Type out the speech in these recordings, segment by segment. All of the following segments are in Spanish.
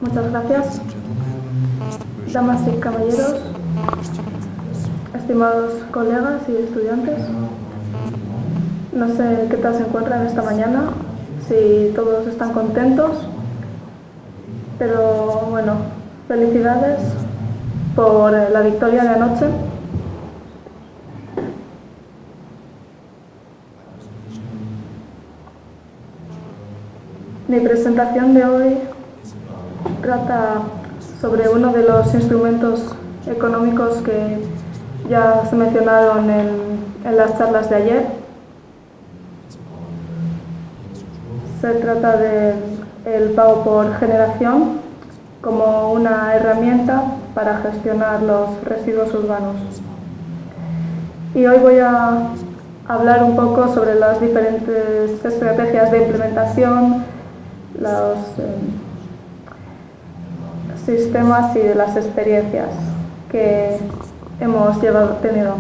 Muchas gracias. Damas y caballeros, estimados colegas y estudiantes, no sé qué tal se encuentran esta mañana, si todos están contentos, pero bueno, felicidades por la victoria de anoche. Mi presentación de hoy trata sobre uno de los instrumentos económicos que ya se mencionaron en las charlas de ayer. Se trata del pago por generación como una herramienta para gestionar los residuos urbanos. Y hoy voy a hablar un poco sobre las diferentes estrategias de implementación, los sistemas y de las experiencias que hemos tenido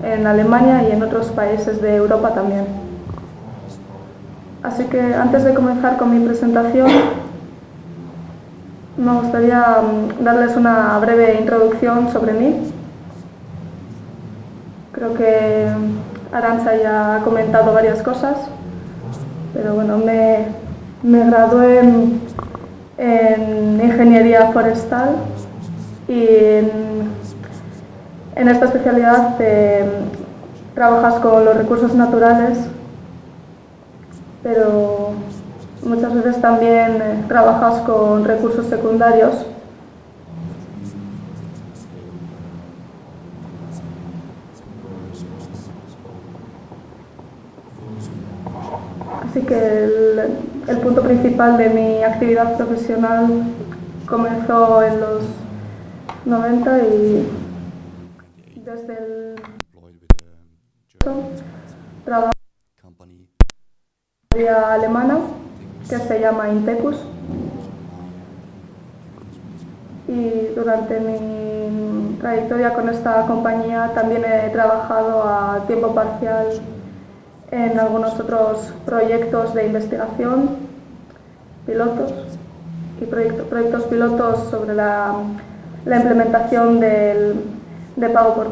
en Alemania y en otros países de Europa también. Así que antes de comenzar con mi presentación, me gustaría darles una breve introducción sobre mí. Creo que Arantxa ya ha comentado varias cosas, pero bueno, me gradué en ingeniería forestal y en esta especialidad trabajas con los recursos naturales, pero muchas veces también trabajas con recursos secundarios. Así que el punto principal de mi actividad profesional comenzó en los 90 y desde el trabajo en una compañía alemana que se llama Intecus, y durante mi trayectoria con esta compañía también he trabajado a tiempo parcial en algunos otros proyectos de investigación, pilotos y proyectos pilotos sobre la implementación de pago por.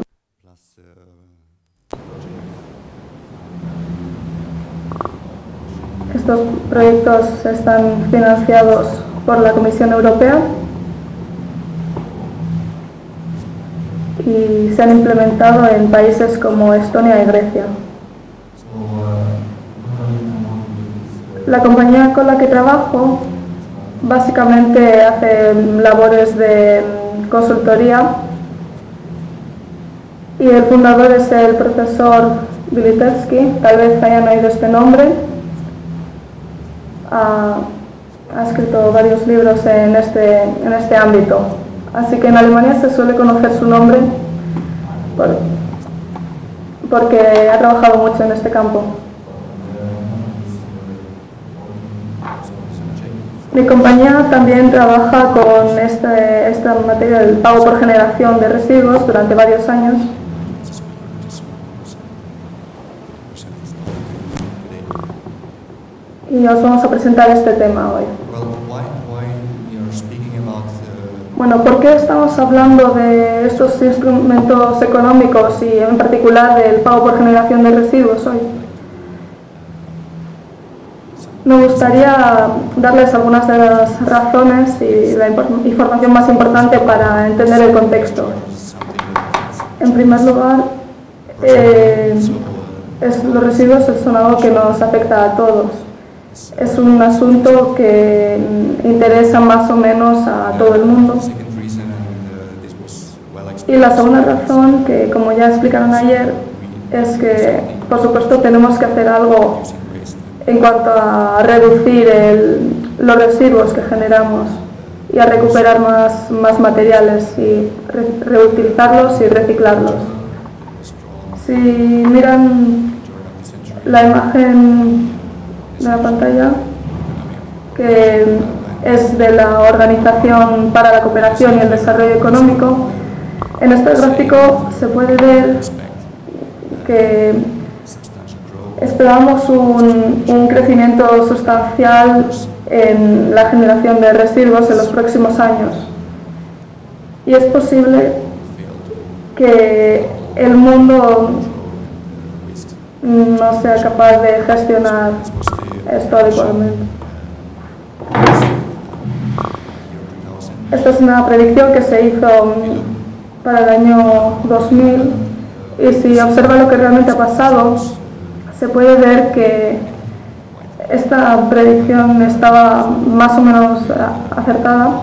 Estos proyectos están financiados por la Comisión Europea y se han implementado en países como Estonia y Grecia. La compañía con la que trabajo básicamente hace labores de consultoría y el fundador es el profesor Bilitevsky, tal vez hayan oído este nombre. Ha escrito varios libros en este ámbito, así que en Alemania se suele conocer su nombre porque ha trabajado mucho en este campo. Mi compañía también trabaja con esta materia del pago por generación de residuos durante varios años. Y os vamos a presentar este tema hoy. Bueno, ¿por qué estamos hablando de estos instrumentos económicos y en particular del pago por generación de residuos hoy? Me gustaría darles algunas de las razones y la información más importante para entender el contexto. En primer lugar, los residuos son algo que nos afecta a todos. Es un asunto que interesa más o menos a todo el mundo. Y la segunda razón, que como ya explicaron ayer, es que por supuesto tenemos que hacer algo en cuanto a reducir los residuos que generamos y a recuperar más materiales y reutilizarlos y reciclarlos. Si miran la imagen de la pantalla, que es de la Organización para la Cooperación y el Desarrollo Económico, en este gráfico se puede ver que esperábamos un crecimiento sustancial en la generación de residuos en los próximos años. Y es posible que el mundo no sea capaz de gestionar esto adecuadamente. Esta es una predicción que se hizo para el año 2000 y si observa lo que realmente ha pasado, se puede ver que esta predicción estaba más o menos acertada.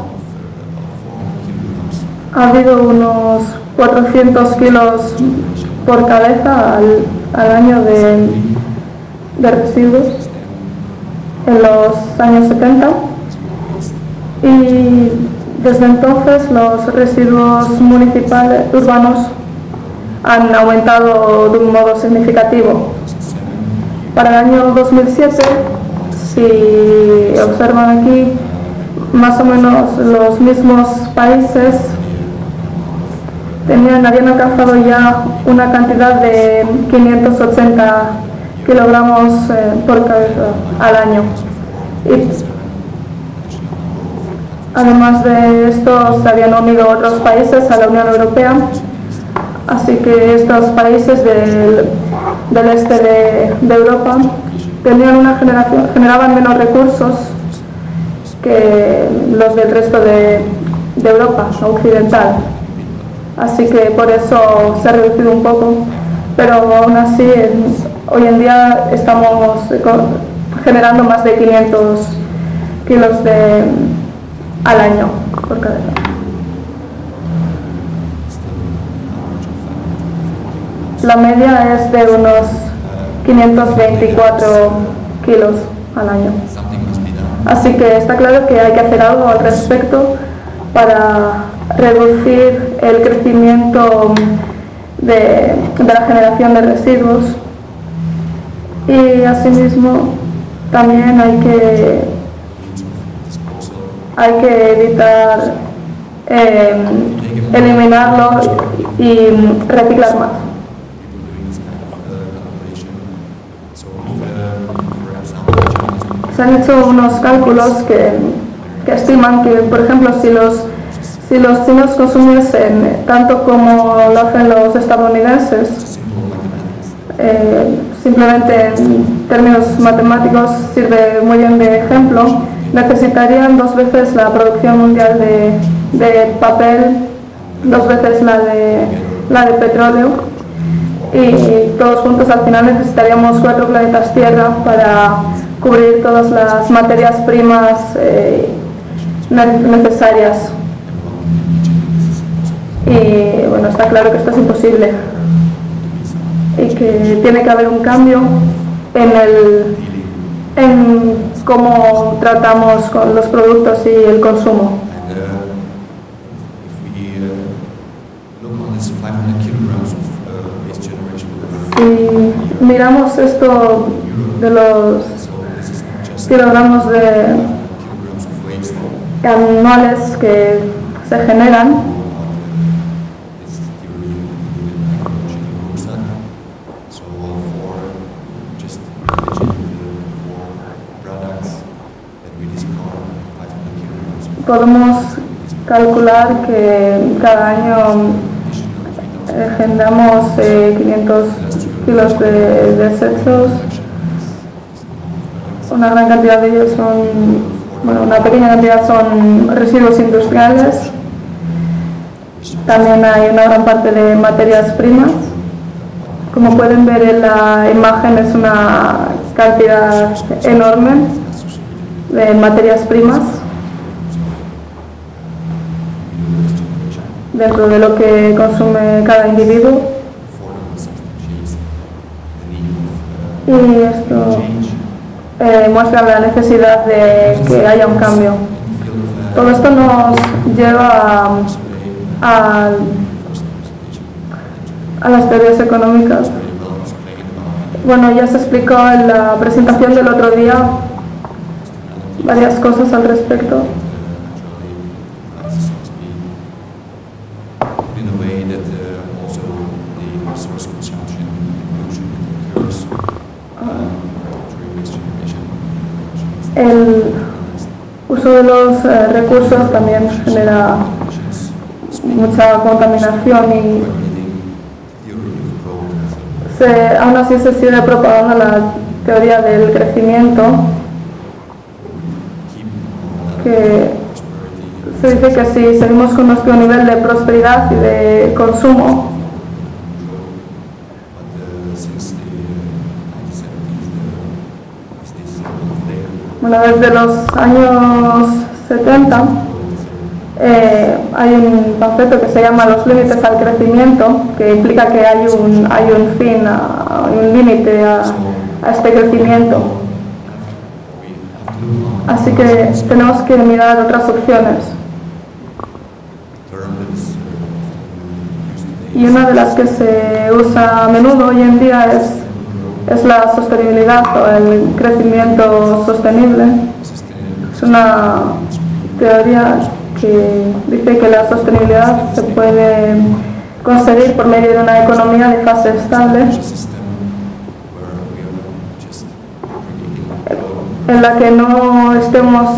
Ha habido unos 400 kilos por cabeza al año de residuos en los años 70 y desde entonces los residuos municipales urbanos han aumentado de un modo significativo. Para el año 2007, si observan aquí, más o menos los mismos países habían alcanzado ya una cantidad de 580 kilogramos por cabeza al año. Y además de esto, se habían unido otros países a la Unión Europea, así que estos países del este de Europa generaban menos recursos que los del resto de Europa occidental. Así que por eso se ha reducido un poco, pero aún así hoy en día estamos generando más de 500 kilos al año por cabeza. La media es de unos 524 kilos al año. Así que está claro que hay que hacer algo al respecto para reducir el crecimiento de la generación de residuos y asimismo también hay que evitar eliminarlo y reciclar más. Se han hecho unos cálculos que estiman que, por ejemplo, si los chinos consumiesen tanto como lo hacen los estadounidenses, simplemente en términos matemáticos sirve muy bien de ejemplo, necesitarían 2 veces la producción mundial de papel, 2 veces la de petróleo, y todos juntos al final necesitaríamos 4 planetas Tierra para cubrir todas las materias primas necesarias. Y bueno, está claro que esto es imposible y que tiene que haber un cambio en cómo tratamos con los productos y el consumo. Si miramos esto de los kilogramos anuales que se generan, podemos calcular que cada año generamos 500 kilos de desechos. Una gran cantidad de ellos una pequeña cantidad son residuos industriales. También hay una gran parte de materias primas. Como pueden ver en la imagen, es una cantidad enorme de materias primas dentro de lo que consume cada individuo. Y esto muestra la necesidad de que haya un cambio. Todo esto nos lleva a las teorías económicas. Bueno, ya se explicó en la presentación del otro día varias cosas al respecto. uso de los recursos también genera mucha contaminación y aún así se sigue propagando la teoría del crecimiento, que se dice que si seguimos con nuestro nivel de prosperidad y de consumo, bueno, desde los años 70 hay un panfleto que se llama Los límites al crecimiento, que implica que hay un fin, hay un límite a este crecimiento. Así que tenemos que mirar otras opciones. Y una de las que se usa a menudo hoy en día es la sostenibilidad o el crecimiento sostenible. Es una teoría que dice que la sostenibilidad se puede conseguir por medio de una economía de fase estable, en la que no estemos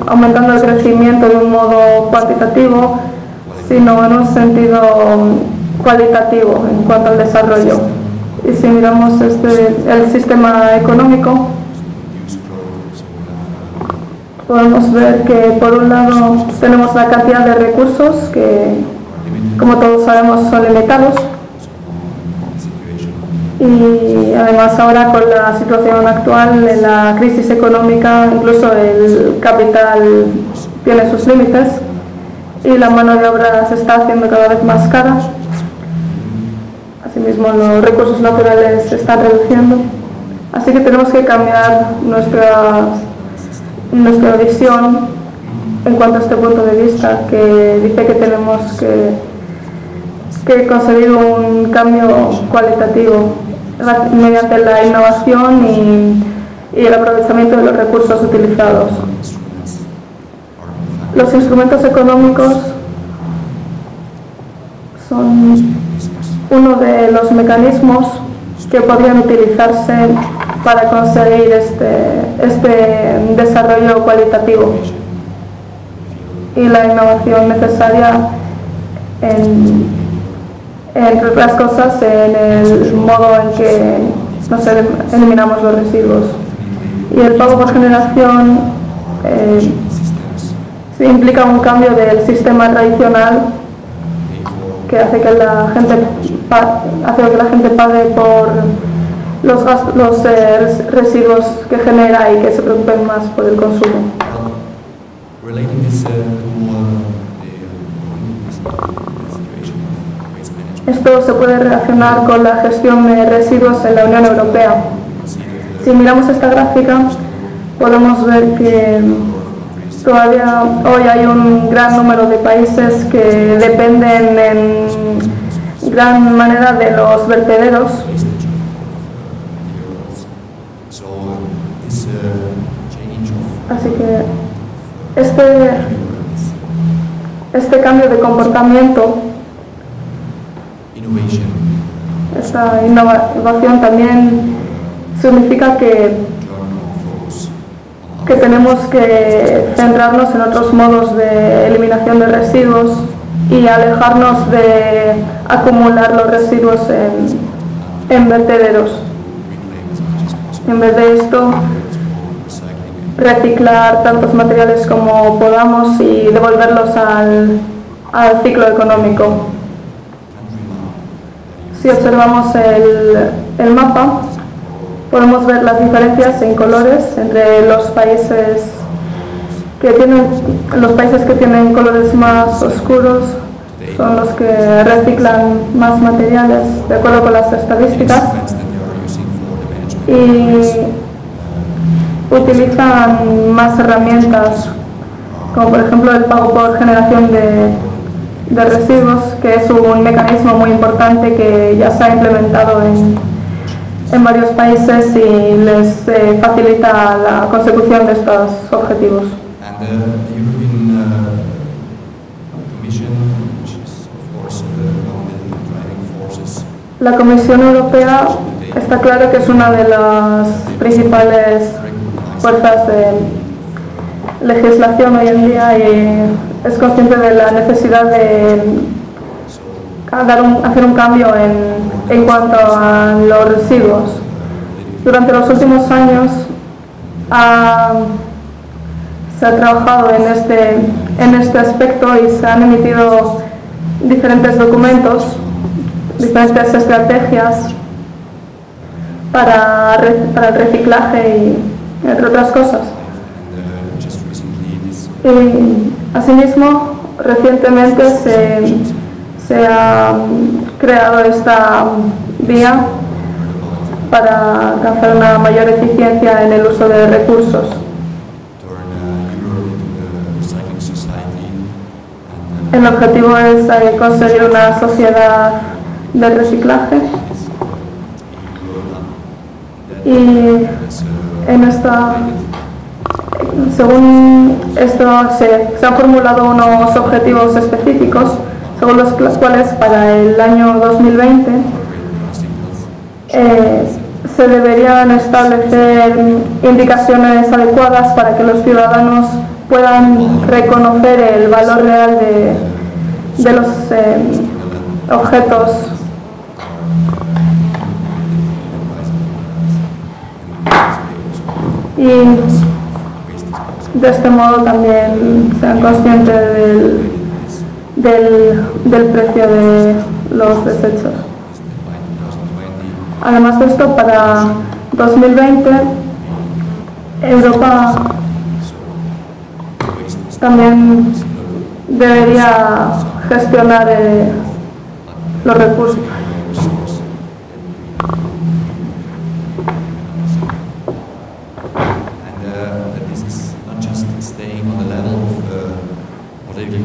aumentando el crecimiento de un modo cuantitativo, sino en un sentido cualitativo en cuanto al desarrollo. Y si miramos el sistema económico, podemos ver que por un lado tenemos la cantidad de recursos que, como todos sabemos, son limitados, y además ahora con la situación actual de la crisis económica, incluso el capital tiene sus límites y la mano de obra se está haciendo cada vez más cara. Asimismo, los recursos naturales se están reduciendo, así que tenemos que cambiar nuestra visión en cuanto a este punto de vista, que dice que tenemos que conseguir un cambio cualitativo mediante la innovación y el aprovechamiento de los recursos utilizados. Los instrumentos económicos son uno de los mecanismos que podrían utilizarse para conseguir este desarrollo cualitativo y la innovación necesaria entre otras cosas, en el modo en que nos eliminamos los residuos. Y el pago por generación implica un cambio del sistema tradicional que hace que la gente pague por los residuos que genera y que se preocupen más por el consumo. Esto se puede relacionar con la gestión de residuos en la Unión Europea. Si miramos esta gráfica, podemos ver que todavía hoy hay un gran número de países que dependen en gran manera de los vertederos. Así que este cambio de comportamiento, esta innovación también significa que tenemos que centrarnos en otros modos de eliminación de residuos y alejarnos de acumular los residuos en vertederos. En vez de esto, reciclar tantos materiales como podamos y devolverlos al ciclo económico. Si observamos el mapa, podemos ver las diferencias en colores entre los países que tienen colores más oscuros, son los que reciclan más materiales, de acuerdo con las estadísticas, y utilizan más herramientas, como por ejemplo el pago por generación de residuos, que es un mecanismo muy importante que ya se ha implementado en varios países y les facilita la consecución de estos objetivos. La Comisión Europea está claro que es una de las principales fuerzas legislación hoy en día y es consciente de la necesidad de hacer un cambio en cuanto a los residuos. Durante los últimos años se ha trabajado en este aspecto y se han emitido diferentes documentos, diferentes estrategias para el reciclaje y entre otras cosas. Y asimismo, recientemente se ha creado esta vía para alcanzar una mayor eficiencia en el uso de recursos. El objetivo es conseguir una sociedad de reciclaje y según esto se han formulado unos objetivos específicos según los cuales para el año 2020 se deberían establecer indicaciones adecuadas para que los ciudadanos puedan reconocer el valor real de los objetos y de este modo también sean conscientes del precio de los desechos. Además de esto, para 2020 Europa también debería gestionar los recursos.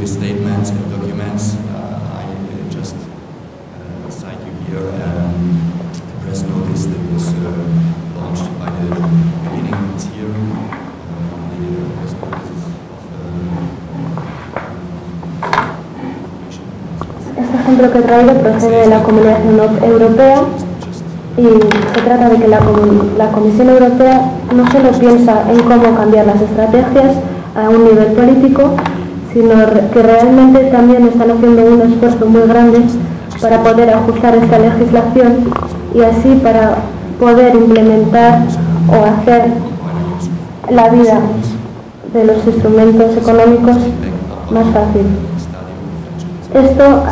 Statements and documents. I just cite you here the press notice that was launched by the beginning of this year. The press notices of Este ejemplo que traigo procede de la Comunidad Europea y se trata de que la Comisión Europea no solo piensa en cómo cambiar las estrategias a un nivel político, sino que realmente también están haciendo un esfuerzo muy grande para poder ajustar esta legislación y así para poder implementar o hacer la vida de los instrumentos económicos más fácil. Esto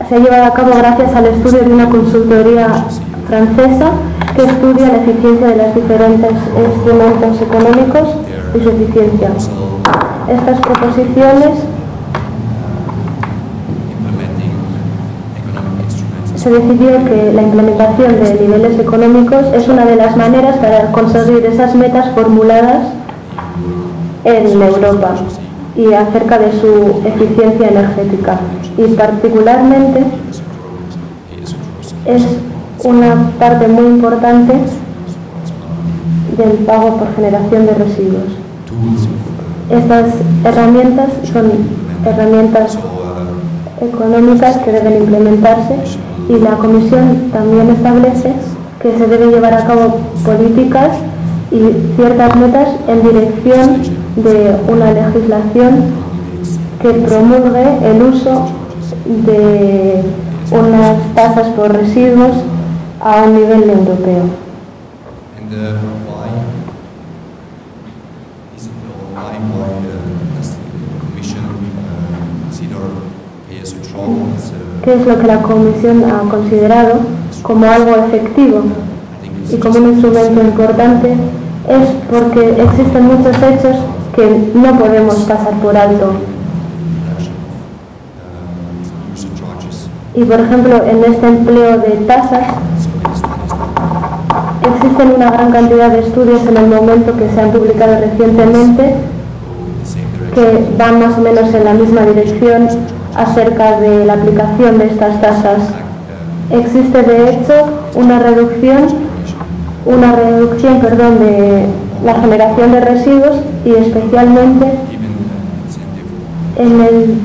se ha llevado a cabo gracias al estudio de una consultoría francesa que estudia la eficiencia de los diferentes instrumentos económicos y su eficiencia. Estas proposiciones se decidió que la implementación de niveles económicos es una de las maneras para conseguir esas metas formuladas en Europa y acerca de su eficiencia energética. Y particularmente es una parte muy importante del pago por generación de residuos. Estas herramientas son herramientas económicas que deben implementarse y la Comisión también establece que se deben llevar a cabo políticas y ciertas metas en dirección de una legislación que promulgue el uso de unas tasas por residuos a un nivel europeo. ¿Qué es lo que la Comisión ha considerado como algo efectivo y como un instrumento importante? Es porque existen muchos hechos que no podemos pasar por alto. Y por ejemplo, en este empleo de tasas, existen una gran cantidad de estudios en el momento que se han publicado recientemente que van más o menos en la misma dirección acerca de la aplicación de estas tasas. Existe de hecho una reducción de la generación de residuos y especialmente en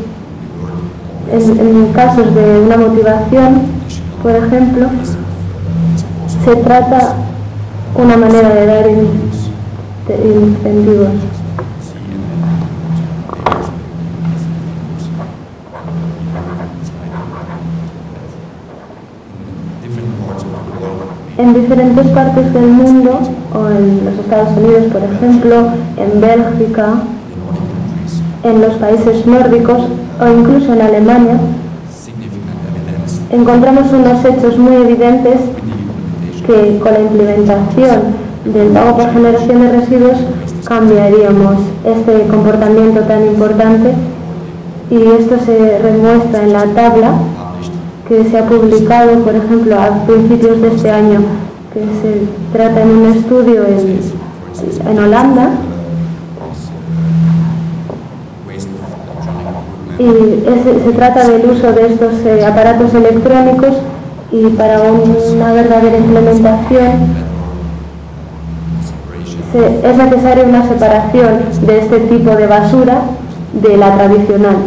casos de una motivación, por ejemplo, se trata una manera de dar incentivos. En diferentes partes del mundo, o en los Estados Unidos, por ejemplo, en Bélgica, en los países nórdicos o incluso en Alemania, encontramos unos hechos muy evidentes que con la implementación del pago por generación de residuos cambiaríamos este comportamiento tan importante, y esto se demuestra en la tabla que se ha publicado, por ejemplo, a principios de este año, que se trata en un estudio en Holanda, y se trata del uso de estos aparatos electrónicos, y para una verdadera implementación es necesaria una separación de este tipo de basura de la tradicional.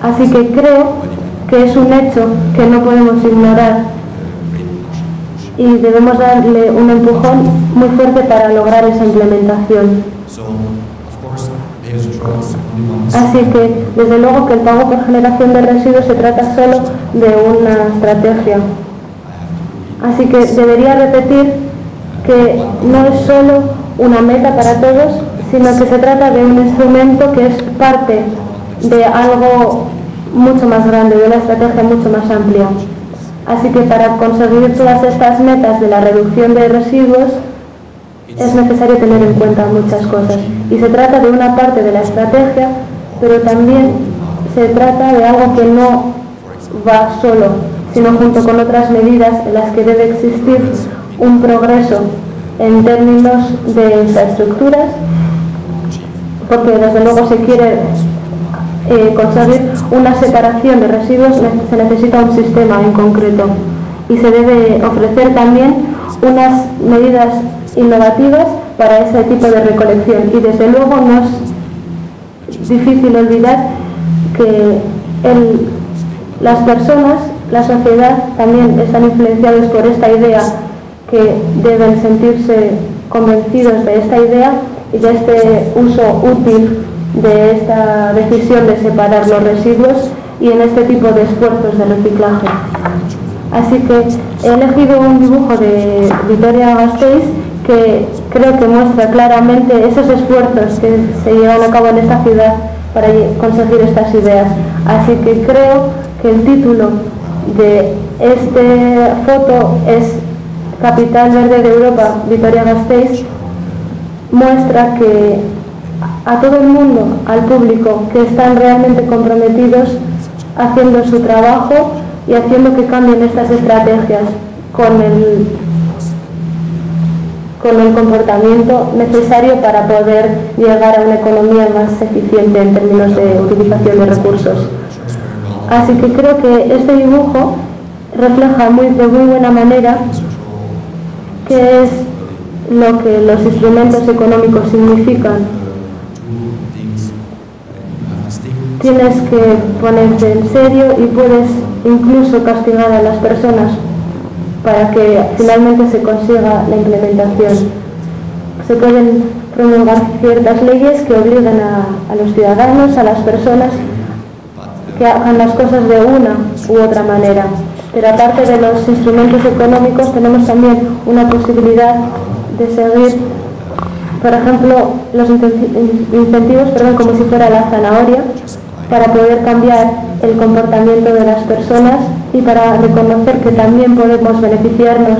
Así que creo que es un hecho que no podemos ignorar y debemos darle un empujón muy fuerte para lograr esa implementación. Así que, desde luego, que el pago por generación de residuos se trata solo de una estrategia. Así que debería repetir que no es solo una meta para todos, sino que se trata de un instrumento que es parte de algo mucho más grande, de una estrategia mucho más amplia. Así que para conseguir todas estas metas de la reducción de residuos es necesario tener en cuenta muchas cosas. Y se trata de una parte de la estrategia, pero también se trata de algo que no va solo, sino junto con otras medidas en las que debe existir un progreso en términos de infraestructuras, porque desde luego se quiere conseguir una separación de residuos, se necesita un sistema en concreto, y se debe ofrecer también unas medidas innovativas para ese tipo de recolección. Y desde luego no es difícil olvidar que las personas, la sociedad, también están influenciados por esta idea, que deben sentirse convencidos de esta idea y de este uso útil de esta decisión de separar los residuos y en este tipo de esfuerzos de reciclaje. Así que he elegido un dibujo de Vitoria-Gasteiz que creo que muestra claramente esos esfuerzos que se llevan a cabo en esta ciudad para conseguir estas ideas. Así que creo que el título de esta foto es Capital Verde de Europa, Vitoria-Gasteiz. Muestra que a todo el mundo, al público, que están realmente comprometidos haciendo su trabajo y haciendo que cambien estas estrategias con el comportamiento necesario para poder llegar a una economía más eficiente en términos de utilización de recursos. Así que creo que este dibujo refleja de muy buena manera qué es lo que los instrumentos económicos significan. Tienes que ponerte en serio y puedes incluso castigar a las personas para que finalmente se consiga la implementación. Se pueden promulgar ciertas leyes que obliguen a los ciudadanos, a las personas, que hagan las cosas de una u otra manera. Pero aparte de los instrumentos económicos, tenemos también una posibilidad de seguir, por ejemplo, los incentivos, como si fuera la zanahoria, para poder cambiar el comportamiento de las personas y para reconocer que también podemos beneficiarnos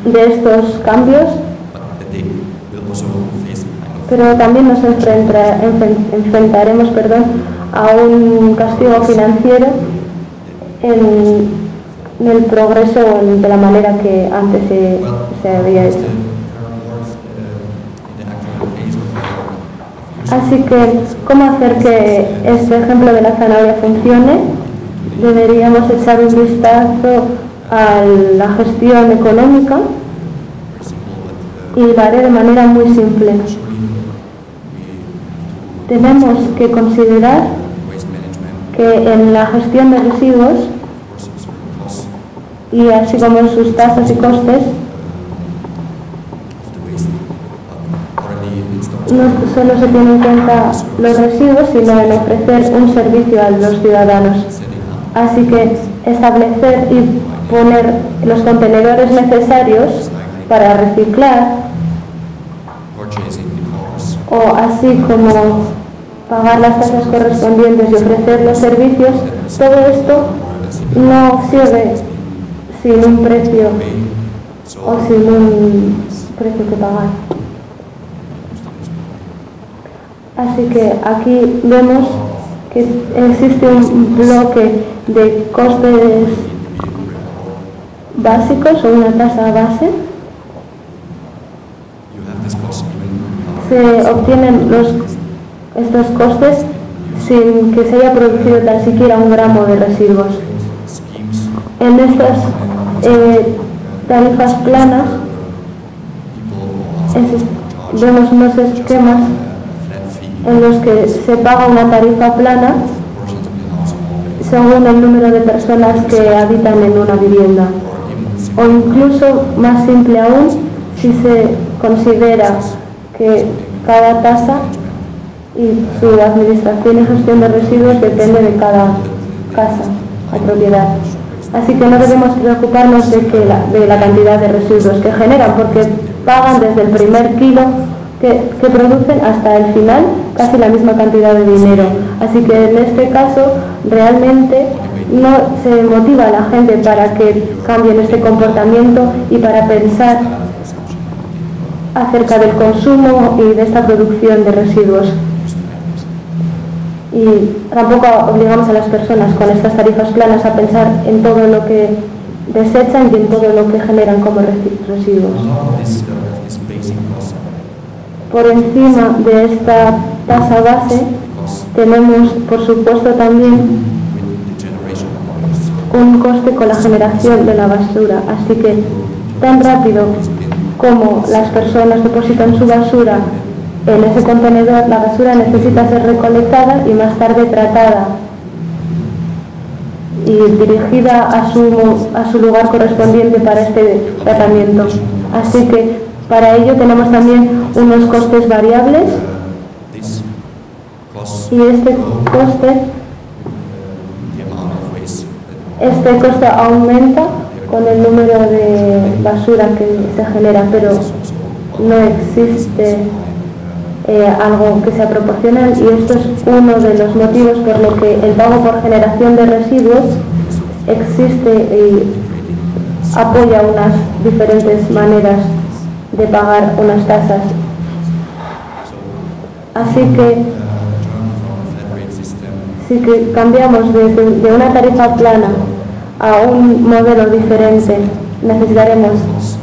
de estos cambios, pero también nos enfrentaremos a un castigo financiero en el progreso de la manera que antes se había hecho. Así que, ¿cómo hacer que este ejemplo de la zanahoria funcione? Deberíamos echar un vistazo a la gestión económica y lo haré de manera muy simple. Tenemos que considerar que en la gestión de residuos, y así como en sus tasas y costes, no solo se tienen en cuenta los residuos, sino en ofrecer un servicio a los ciudadanos. Así que establecer y poner los contenedores necesarios para reciclar, o así como pagar las tasas correspondientes y ofrecer los servicios, todo esto no sirve sin un precio o sin un precio que pagar. Así que aquí vemos que existe un bloque de costes básicos o una tasa base. Se obtienen estos costes sin que se haya producido tan siquiera un gramo de residuos. En estas tarifas planas vemos unos esquemas en los que se paga una tarifa plana según el número de personas que habitan en una vivienda. O incluso más simple aún, si se considera que cada tasa y su administración y gestión de residuos depende de cada casa o propiedad. Así que no debemos preocuparnos de la cantidad de residuos que generan, porque pagan desde el primer kilo que producen hasta el final casi la misma cantidad de dinero. Así que en este caso realmente no se motiva a la gente para que cambien este comportamiento y para pensar acerca del consumo y de esta producción de residuos. Y tampoco obligamos a las personas con estas tarifas planas a pensar en todo lo que desechan y en todo lo que generan como residuos. Por encima de esta tasa base tenemos, por supuesto, también un coste con la generación de la basura. Así que tan rápido como las personas depositan su basura en ese contenedor, la basura necesita ser recolectada y más tarde tratada y dirigida a su lugar correspondiente para este tratamiento. Así que para ello tenemos también unos costes variables y este coste aumenta con el número de basura que se genera, pero no existe algo que sea proporcional, y esto es uno de los motivos por lo que el pago por generación de residuos existe y apoya unas diferentes maneras de pagar unas tasas. Así que si cambiamos de una tarifa plana a un modelo diferente, necesitaremos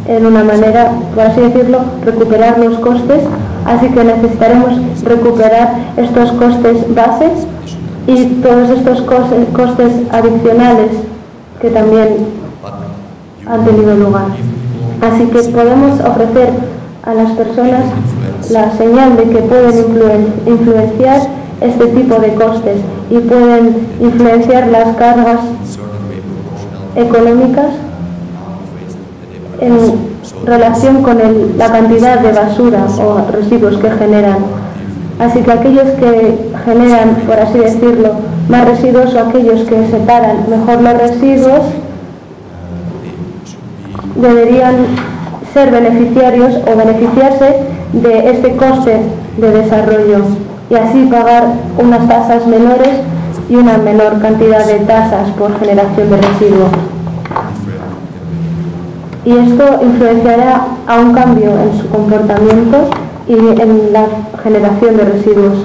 en una manera, por así decirlo, recuperar los costes. Así que necesitaremos recuperar estos costes bases y todos estos costes adicionales que también han tenido lugar. Así que podemos ofrecer a las personas la señal de que pueden influenciar este tipo de costes y pueden influenciar las cargas económicas en relación con la cantidad de basura o residuos que generan. Así que aquellos que generan, por así decirlo, más residuos, o aquellos que separan mejor los residuos, deberían ser beneficiarios o beneficiarse de este coste de desarrollo y así pagar unas tasas menores y una menor cantidad de tasas por generación de residuos. Y esto influenciará a un cambio en su comportamiento y en la generación de residuos.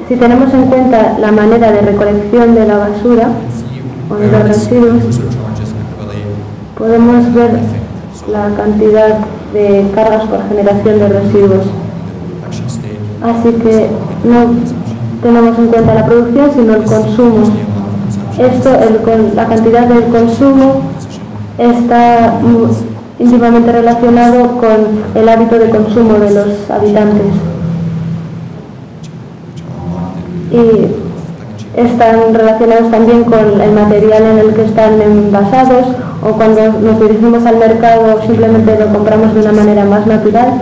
Si tenemos en cuenta la manera de recolección de la basura o de los residuos, podemos ver la cantidad de cargas por generación de residuos. Así que no tenemos en cuenta la producción, sino el consumo. La cantidad del consumo está íntimamente relacionado con el hábito de consumo de los habitantes. Y están relacionados también con el material en el que están envasados, o cuando nos dirigimos al mercado simplemente lo compramos de una manera más natural,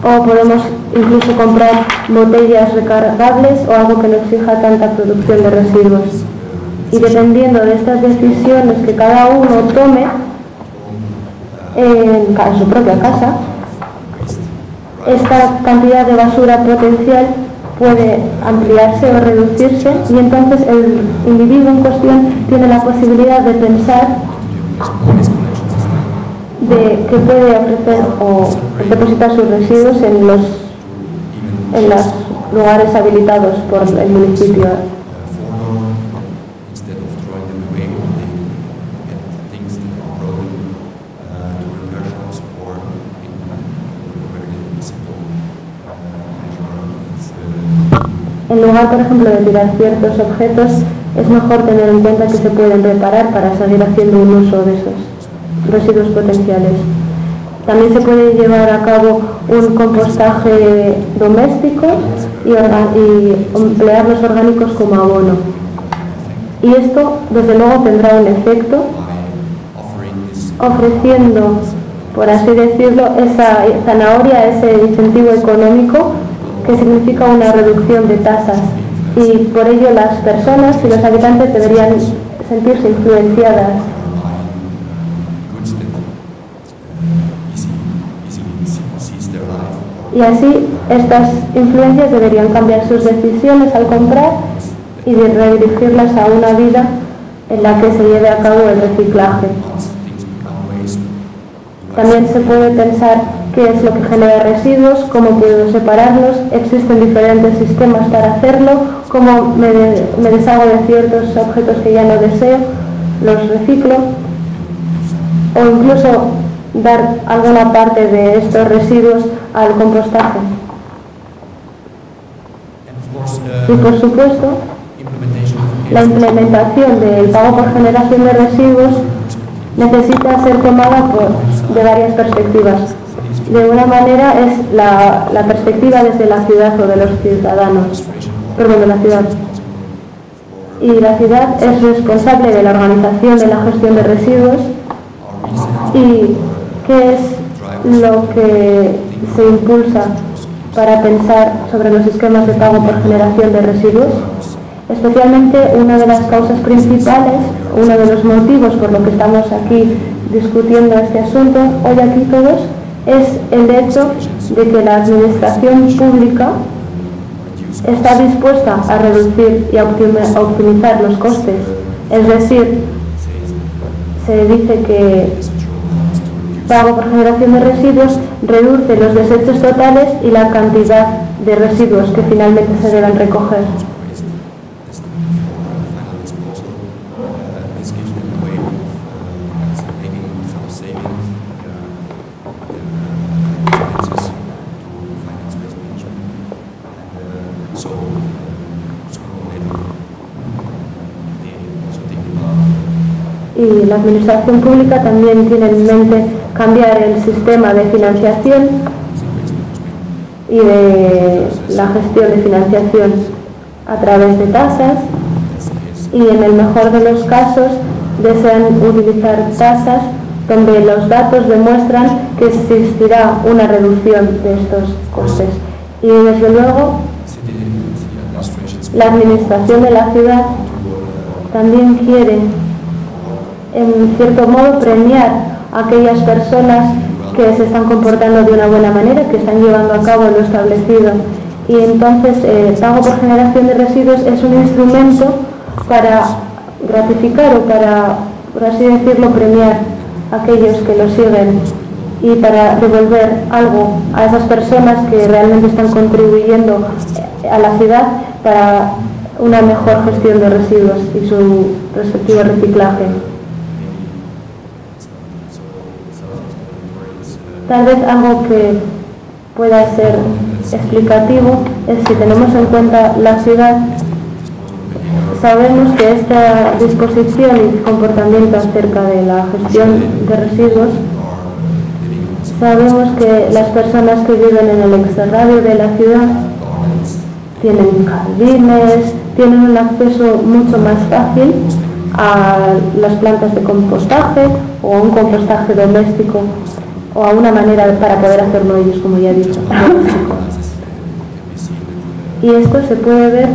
o podemos incluso comprar botellas recargables o algo que no exija tanta producción de residuos. Y dependiendo de estas decisiones que cada uno tome en su propia casa, esta cantidad de basura potencial puede ampliarse o reducirse, y entonces el individuo en cuestión tiene la posibilidad de pensar de que puede ofrecer o depositar sus residuos en los lugares habilitados por el municipio. En lugar, por ejemplo, de tirar ciertos objetos, es mejor tener en cuenta que se pueden reparar para seguir haciendo un uso de esos residuos potenciales. También se puede llevar a cabo un compostaje doméstico y emplear los orgánicos como abono. Y esto, desde luego, tendrá un efecto ofreciendo, por así decirlo, esa zanahoria, ese incentivo económico que significa una reducción de tasas, y por ello las personas y los habitantes deberían sentirse influenciadas. Y así estas influencias deberían cambiar sus decisiones al comprar y de redirigirlas a una vida en la que se lleve a cabo el reciclaje. También se puede pensar qué es lo que genera residuos, cómo puedo separarlos, existen diferentes sistemas para hacerlo, cómo me deshago de ciertos objetos que ya no deseo, los reciclo, o incluso dar alguna parte de estos residuos al compostaje. Y por supuesto, la implementación del pago por generación de residuos necesita ser tomada de varias perspectivas. De una manera es la perspectiva desde la ciudad o de los ciudadanos, perdón, de la ciudad. Y la ciudad es responsable de la organización de la gestión de residuos. ¿Y qué es lo que se impulsa para pensar sobre los esquemas de pago por generación de residuos? Especialmente una de las causas principales, uno de los motivos por lo que estamos aquí discutiendo este asunto hoy aquí todos, es el hecho de que la administración pública está dispuesta a reducir y a optimizar los costes. Es decir, se dice que pago por generación de residuos reduce los desechos totales y la cantidad de residuos que finalmente se deben recoger. Y la administración pública también tiene en mente cambiar el sistema de financiación y de la gestión de financiación a través de tasas, y en el mejor de los casos desean utilizar tasas donde los datos demuestran que existirá una reducción de estos costes. Y desde luego la administración de la ciudad también quiere en cierto modo premiar a aquellas personas que se están comportando de una buena manera, que están llevando a cabo lo establecido. Y entonces el pago por generación de residuos es un instrumento para gratificar o para, por así decirlo, premiar a aquellos que lo siguen y para devolver algo a esas personas que realmente están contribuyendo a la ciudad para una mejor gestión de residuos y su respectivo reciclaje. Tal vez algo que pueda ser explicativo es, si tenemos en cuenta la ciudad, sabemos que esta disposición y comportamiento acerca de la gestión de residuos, sabemos que las personas que viven en el extrarradio de la ciudad tienen jardines, tienen un acceso mucho más fácil a las plantas de compostaje o a un compostaje doméstico o a una manera para poder hacerlo ellos, como ya he dicho, doméstico. Y esto se puede ver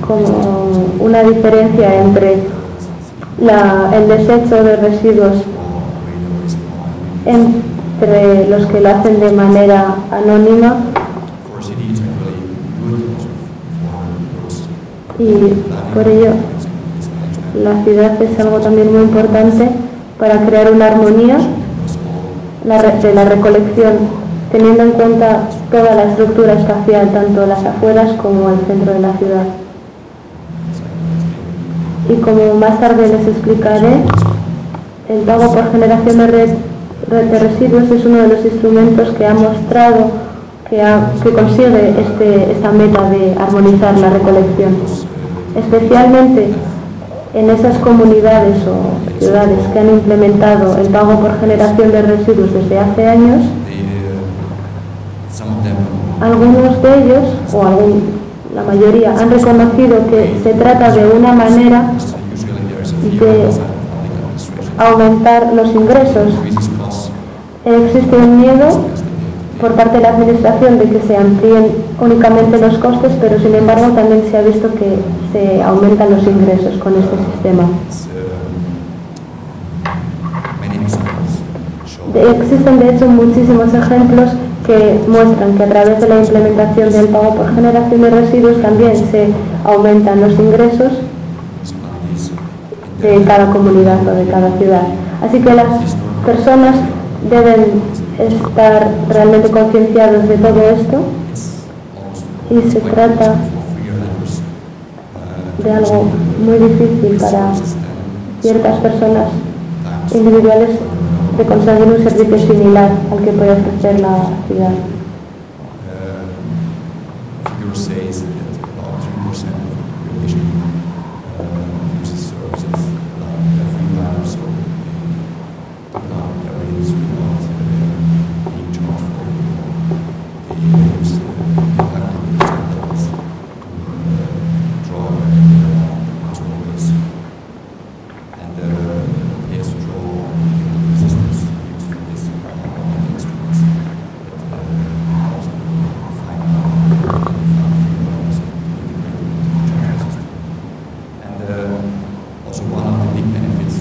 como una diferencia entre el desecho de residuos entre los que lo hacen de manera anónima y por ello la ciudad es algo también muy importante para crear una armonía de la recolección, teniendo en cuenta toda la estructura espacial, tanto las afueras como el centro de la ciudad. Y como más tarde les explicaré, el pago por generación de residuos es uno de los instrumentos que ha mostrado que consigue esta meta de armonizar la recolección, especialmente en esas comunidades o ciudades que han implementado el pago por generación de residuos desde hace años. Algunos de ellos, la mayoría, han reconocido que se trata de una manera de aumentar los ingresos. Existe un miedo por parte de la administración de que se amplíen únicamente los costes, pero sin embargo también se ha visto que se aumentan los ingresos con este sistema. Existen de hecho muchísimos ejemplos que muestran que a través de la implementación del pago por generación de residuos también se aumentan los ingresos de cada comunidad o de cada ciudad. Así que las personas deben estar realmente concienciados de todo esto y se trata de algo muy difícil para ciertas personas individuales de conseguir un servicio similar al que puede ofrecer la ciudad.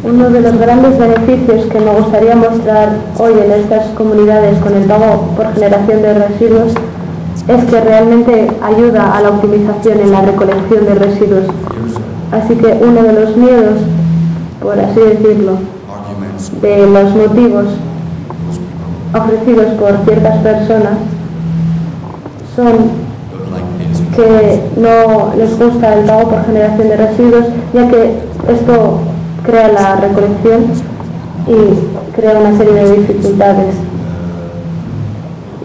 Uno de los grandes beneficios que me gustaría mostrar hoy en estas comunidades con el pago por generación de residuos es que realmente ayuda a la optimización en la recolección de residuos. Así que uno de los miedos, por así decirlo, de los motivos ofrecidos por ciertas personas son que no les gusta el pago por generación de residuos, ya que esto crea la recolección y crea una serie de dificultades,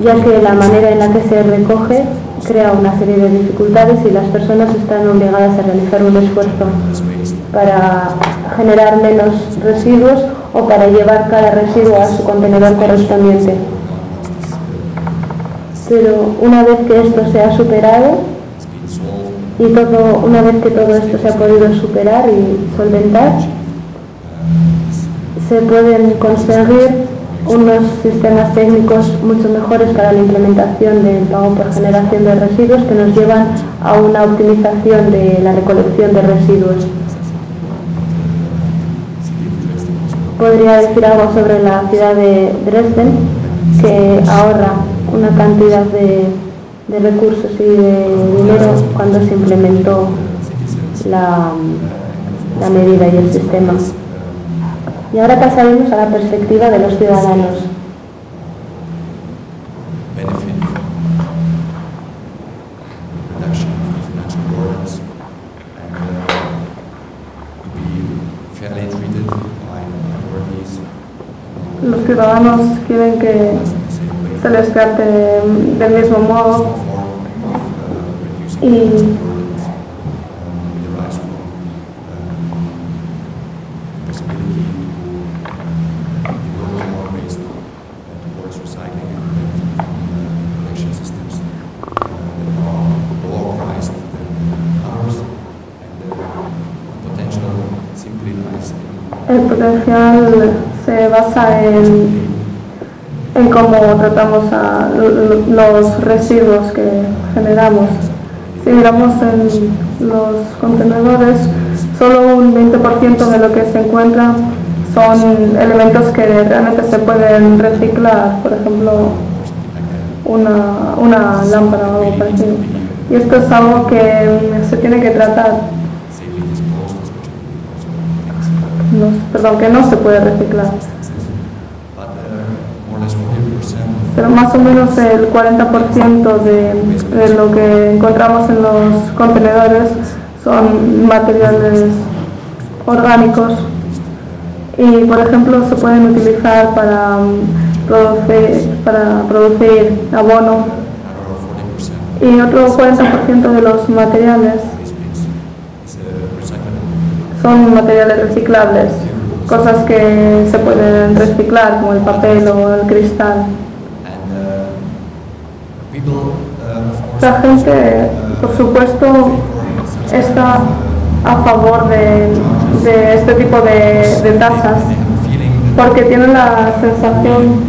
ya que la manera en la que se recoge crea una serie de dificultades y las personas están obligadas a realizar un esfuerzo para generar menos residuos o para llevar cada residuo a su contenedor correspondiente. Pero una vez que esto se ha superado y una vez que todo esto se ha podido superar y solventar, se pueden conseguir unos sistemas técnicos mucho mejores para la implementación del pago por generación de residuos que nos llevan a una optimización de la recolección de residuos. Podría decir algo sobre la ciudad de Dresden, que ahorra una cantidad de recursos y de dinero cuando se implementó la medida y el sistema. Y ahora pasaremos a la perspectiva de los ciudadanos. Los ciudadanos quieren que se les trate del mismo modo y el potencial se basa en cómo tratamos a los residuos que generamos. Si miramos en los contenedores, solo un 20% de lo que se encuentra son elementos que realmente se pueden reciclar, por ejemplo, una lámpara o algo parecido. Y esto es algo que se tiene que tratar. Perdón, que no se puede reciclar. Pero más o menos el 40% de lo que encontramos en los contenedores son materiales orgánicos y, por ejemplo, se pueden utilizar para producir abono, y otro 40% de los materiales son materiales reciclables, cosas que se pueden reciclar como el papel o el cristal. La gente, por supuesto, está a favor de este tipo de tasas porque tienen la sensación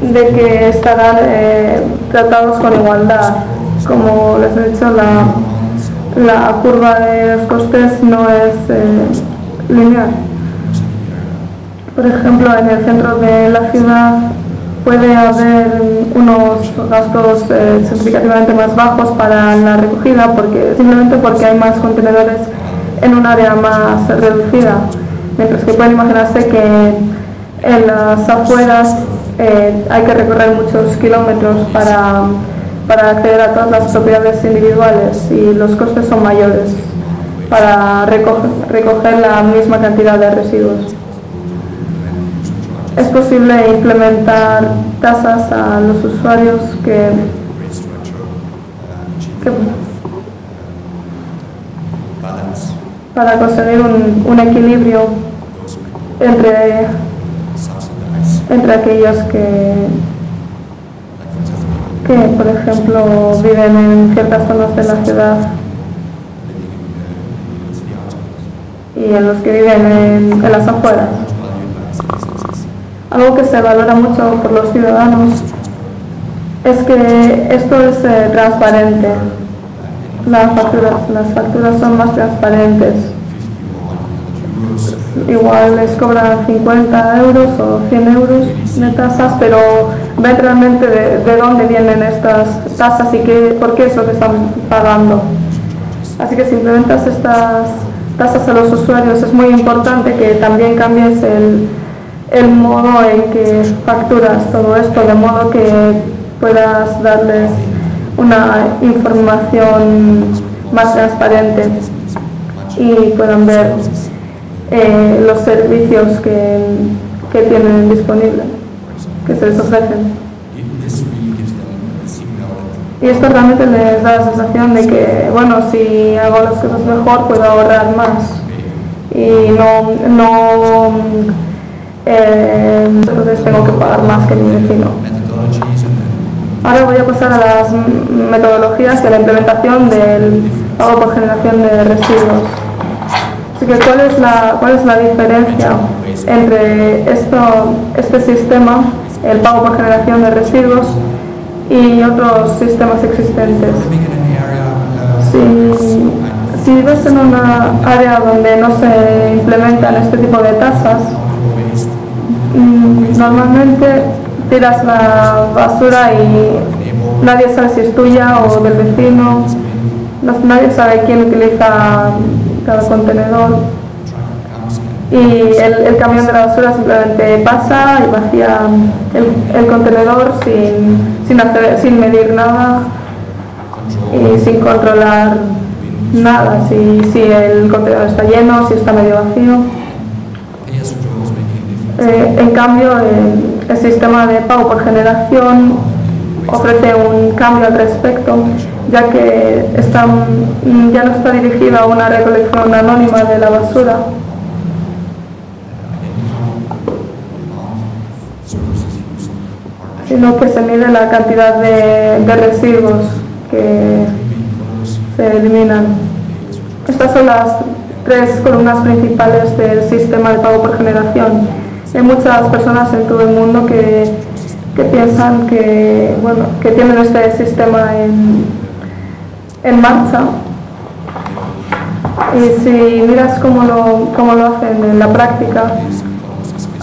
de que estarán tratados con igualdad. Como les he dicho, la curva de los costes no es lineal. Por ejemplo, en el centro de la ciudad puede haber unos gastos significativamente más bajos para la recogida, simplemente porque hay más contenedores en un área más reducida, mientras que pueden imaginarse que en las afueras hay que recorrer muchos kilómetros para acceder a todas las propiedades individuales y los costes son mayores para recoger la misma cantidad de residuos. Es posible implementar tasas a los usuarios para conseguir un equilibrio entre aquellos que, por ejemplo, viven en ciertas zonas de la ciudad y en los que viven en las afueras. Algo que se valora mucho por los ciudadanos es que esto es transparente. Las facturas son más transparentes. Igual les cobran 50 euros o 100 euros de tasas, pero ven realmente de dónde vienen estas tasas y por qué es lo que están pagando. Así que si implementas estas tasas a los usuarios, es muy importante que también cambies el modo en que facturas todo esto, de modo que puedas darles una información más transparente y puedan ver los servicios que tienen disponibles, que se les ofrecen. Y esto realmente les da la sensación de que, bueno, si hago las cosas mejor puedo ahorrar más y entonces tengo que pagar más que mi vecino. Ahora voy a pasar a las metodologías y a la implementación del pago por generación de residuos. Así que, ¿cuál es la diferencia entre este sistema, el pago por generación de residuos, y otros sistemas existentes? Si vives en una área donde no se implementan este tipo de tasas, normalmente tiras la basura y nadie sabe si es tuya o del vecino, nadie sabe quién utiliza cada contenedor y el camión de la basura simplemente pasa y vacía el contenedor sin medir nada y sin controlar nada, si el contenedor está lleno, si está medio vacío. En cambio, el sistema de pago por generación ofrece un cambio al respecto, ya que ya no está dirigido a una recolección anónima de la basura, sino que se mide la cantidad de residuos que se eliminan. Estas son las tres columnas principales del sistema de pago por generación. Hay muchas personas en todo el mundo que piensan que tienen este sistema en marcha. Y si miras cómo lo hacen en la práctica,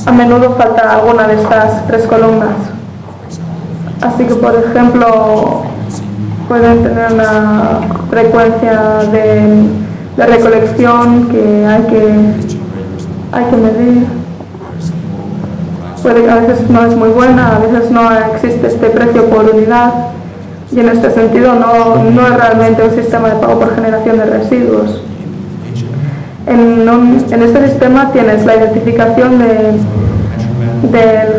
a menudo falta alguna de estas 3 columnas. Así que, por ejemplo, pueden tener una frecuencia de recolección que hay que medir. A veces no es muy buena, a veces no existe este precio por unidad, y en este sentido no es realmente un sistema de pago por generación de residuos. En este sistema tienes la identificación del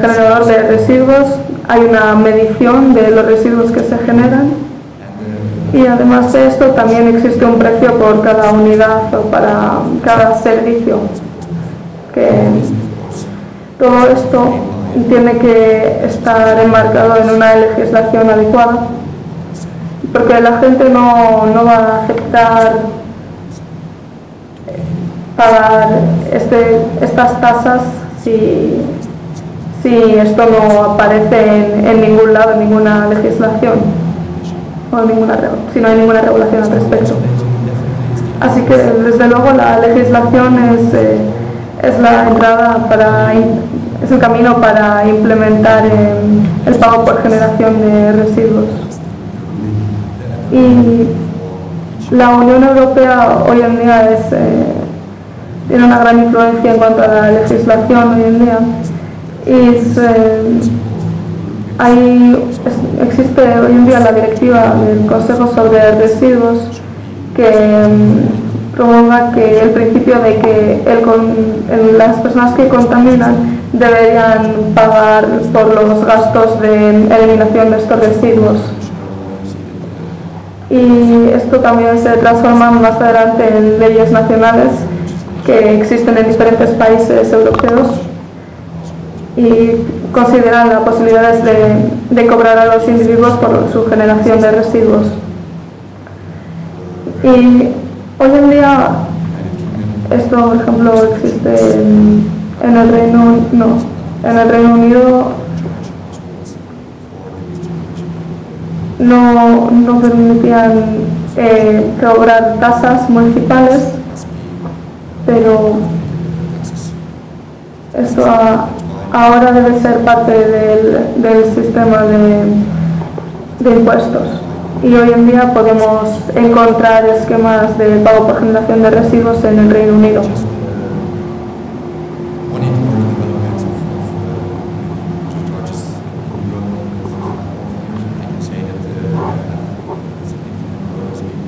generador de residuos, hay una medición de los residuos que se generan, y además de esto también existe un precio por cada unidad o para cada servicio. Todo esto tiene que estar enmarcado en una legislación adecuada, porque la gente no va a aceptar pagar estas tasas si esto no aparece en ningún lado, en ninguna legislación, o si no hay ninguna regulación al respecto. Así que, desde luego, la legislación es la entrada es el camino para implementar el pago por generación de residuos. Y la Unión Europea hoy en día tiene una gran influencia en cuanto a la legislación hoy en día. Y existe hoy en día la directiva del Consejo sobre residuos que promueva que el principio de que las personas que contaminan deberían pagar por los gastos de eliminación de estos residuos. Y esto también se transforma más adelante en leyes nacionales que existen en diferentes países europeos y consideran las posibilidades de cobrar a los individuos por su generación de residuos. Y hoy en día esto, por ejemplo, existe en el Reino Unido. No permitían cobrar tasas municipales, pero esto ahora debe ser parte del sistema de impuestos. Y hoy en día podemos encontrar esquemas de pago por generación de residuos en el Reino Unido.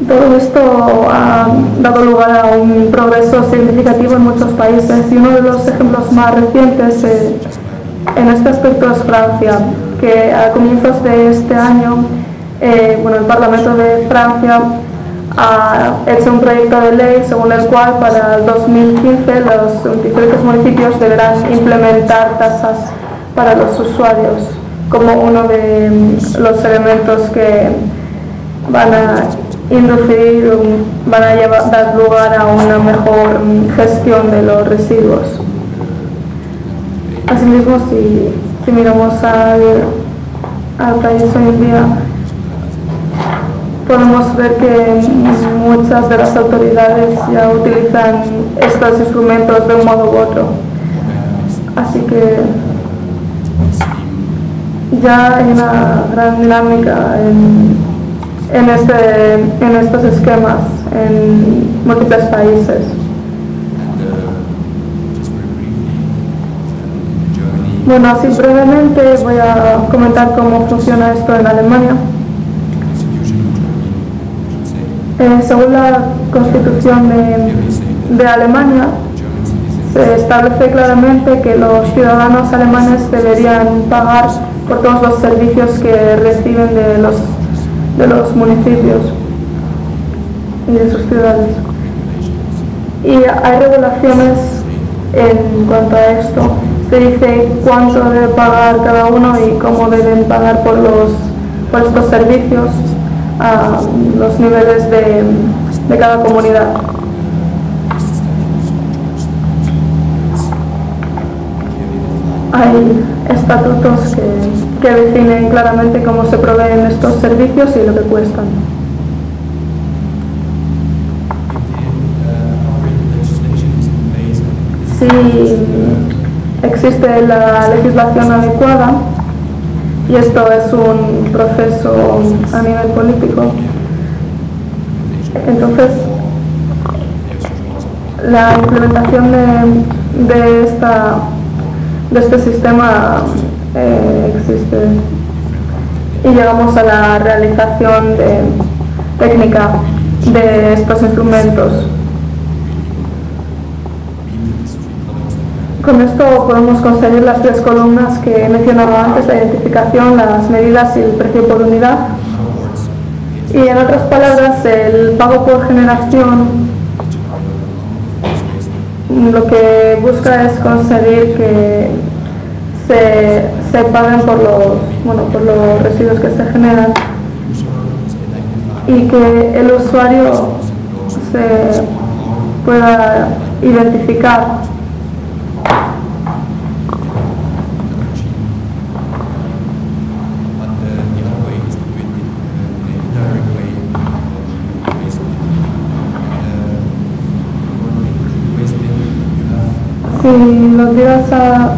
Todo esto ha dado lugar a un progreso significativo en muchos países, y uno de los ejemplos más recientes en este aspecto es Francia, que a comienzos de este año el Parlamento de Francia ha hecho un proyecto de ley según el cual para el 2015 los diferentes municipios deberán implementar tasas para los usuarios como uno de los elementos que van a dar lugar a una mejor gestión de los residuos. Asimismo, si miramos al país hoy en día, podemos ver que muchas de las autoridades ya utilizan estos instrumentos de un modo u otro. Así que ya hay una gran dinámica en estos esquemas en múltiples países. Bueno, así brevemente voy a comentar cómo funciona esto en Alemania. Según la Constitución de Alemania, se establece claramente que los ciudadanos alemanes deberían pagar por todos los servicios que reciben de los municipios y de sus ciudades. Y hay regulaciones en cuanto a esto. Se dice cuánto debe pagar cada uno y cómo deben pagar por estos servicios a los niveles de cada comunidad. Hay estatutos que definen claramente cómo se proveen estos servicios y lo que cuestan. si existe la legislación adecuada, y esto es un proceso a nivel político. Entonces, la implementación de este sistema existe, y llegamos a la realización técnica de estos instrumentos. Con esto podemos conseguir las tres columnas que he mencionado antes: la identificación, las medidas y el precio por unidad. Y en otras palabras, el pago por generación lo que busca es conseguir que se paguen por los residuos que se generan, y que el usuario se pueda identificar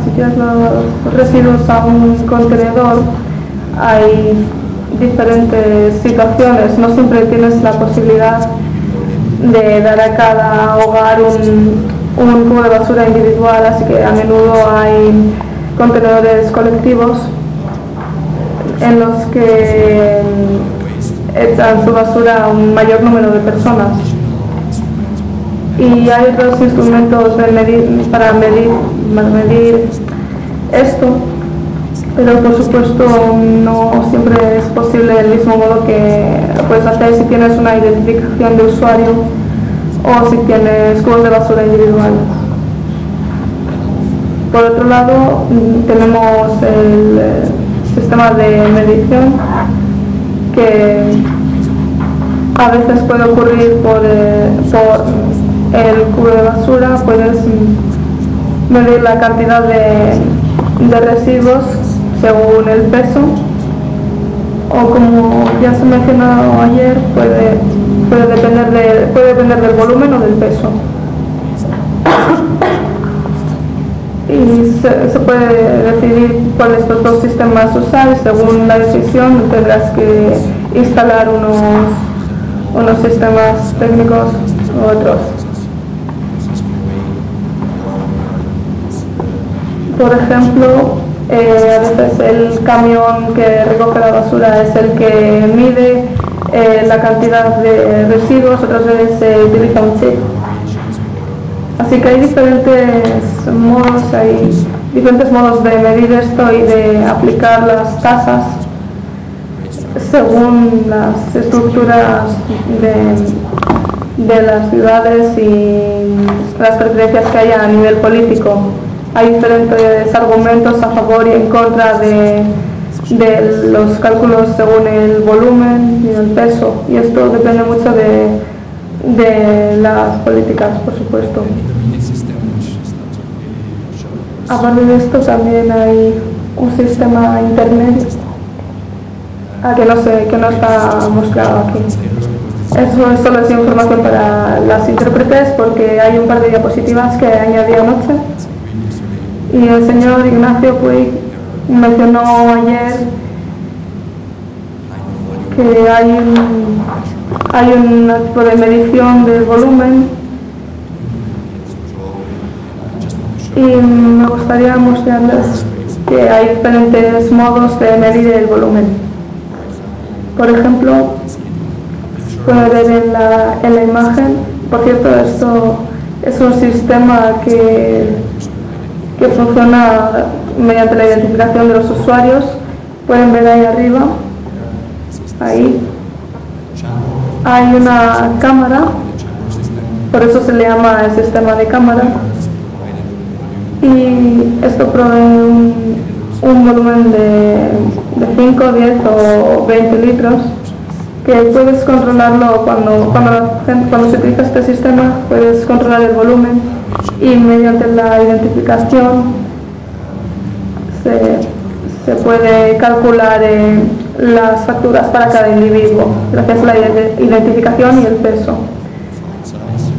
si tiras los residuos a un contenedor. Hay diferentes situaciones, no siempre tienes la posibilidad de dar a cada hogar un cubo de basura individual, así que a menudo hay contenedores colectivos en los que echan su basura a un mayor número de personas. Y hay otros instrumentos para medir esto, pero por supuesto no siempre es posible del mismo modo que lo puedes hacer si tienes una identificación de usuario o si tienes cubos de basura individuales. Por otro lado, tenemos el sistema de medición, que a veces puede ocurrir por el cubo de basura. Puedes medir la cantidad de residuos según el peso, o, como ya se mencionó ayer, puede depender del volumen o del peso. Y se puede decidir cuál de estos dos sistemas usar, y según la decisión tendrás que instalar unos sistemas técnicos u otros. Por ejemplo, a veces el camión que recoge la basura es el que mide la cantidad de residuos, otras veces se utiliza un chip. Así que hay diferentes modos de medir esto y de aplicar las tasas según las estructuras de las ciudades y las preferencias que haya a nivel político. Hay diferentes argumentos a favor y en contra de los cálculos según el volumen y el peso, y esto depende mucho de las políticas, por supuesto. Aparte de esto, también hay un sistema intermedio que no está mostrado aquí. Eso solo es información para las intérpretes, porque hay un par de diapositivas que añadí anoche. Y el señor Ignacio Puig mencionó ayer que hay un tipo de medición del volumen, y me gustaría mostrarles que hay diferentes modos de medir el volumen. Por ejemplo, puede ver en la imagen, por cierto, esto es un sistema que funciona mediante la identificación de los usuarios. Pueden ver ahí arriba, ahí hay una cámara, por eso se le llama el sistema de cámara, y esto provee un volumen de 5, 10 o 20 litros, que puedes controlarlo cuando se utiliza este sistema. Puedes controlar el volumen, y mediante la identificación se puede calcular las facturas para cada individuo, gracias a la identificación y el peso.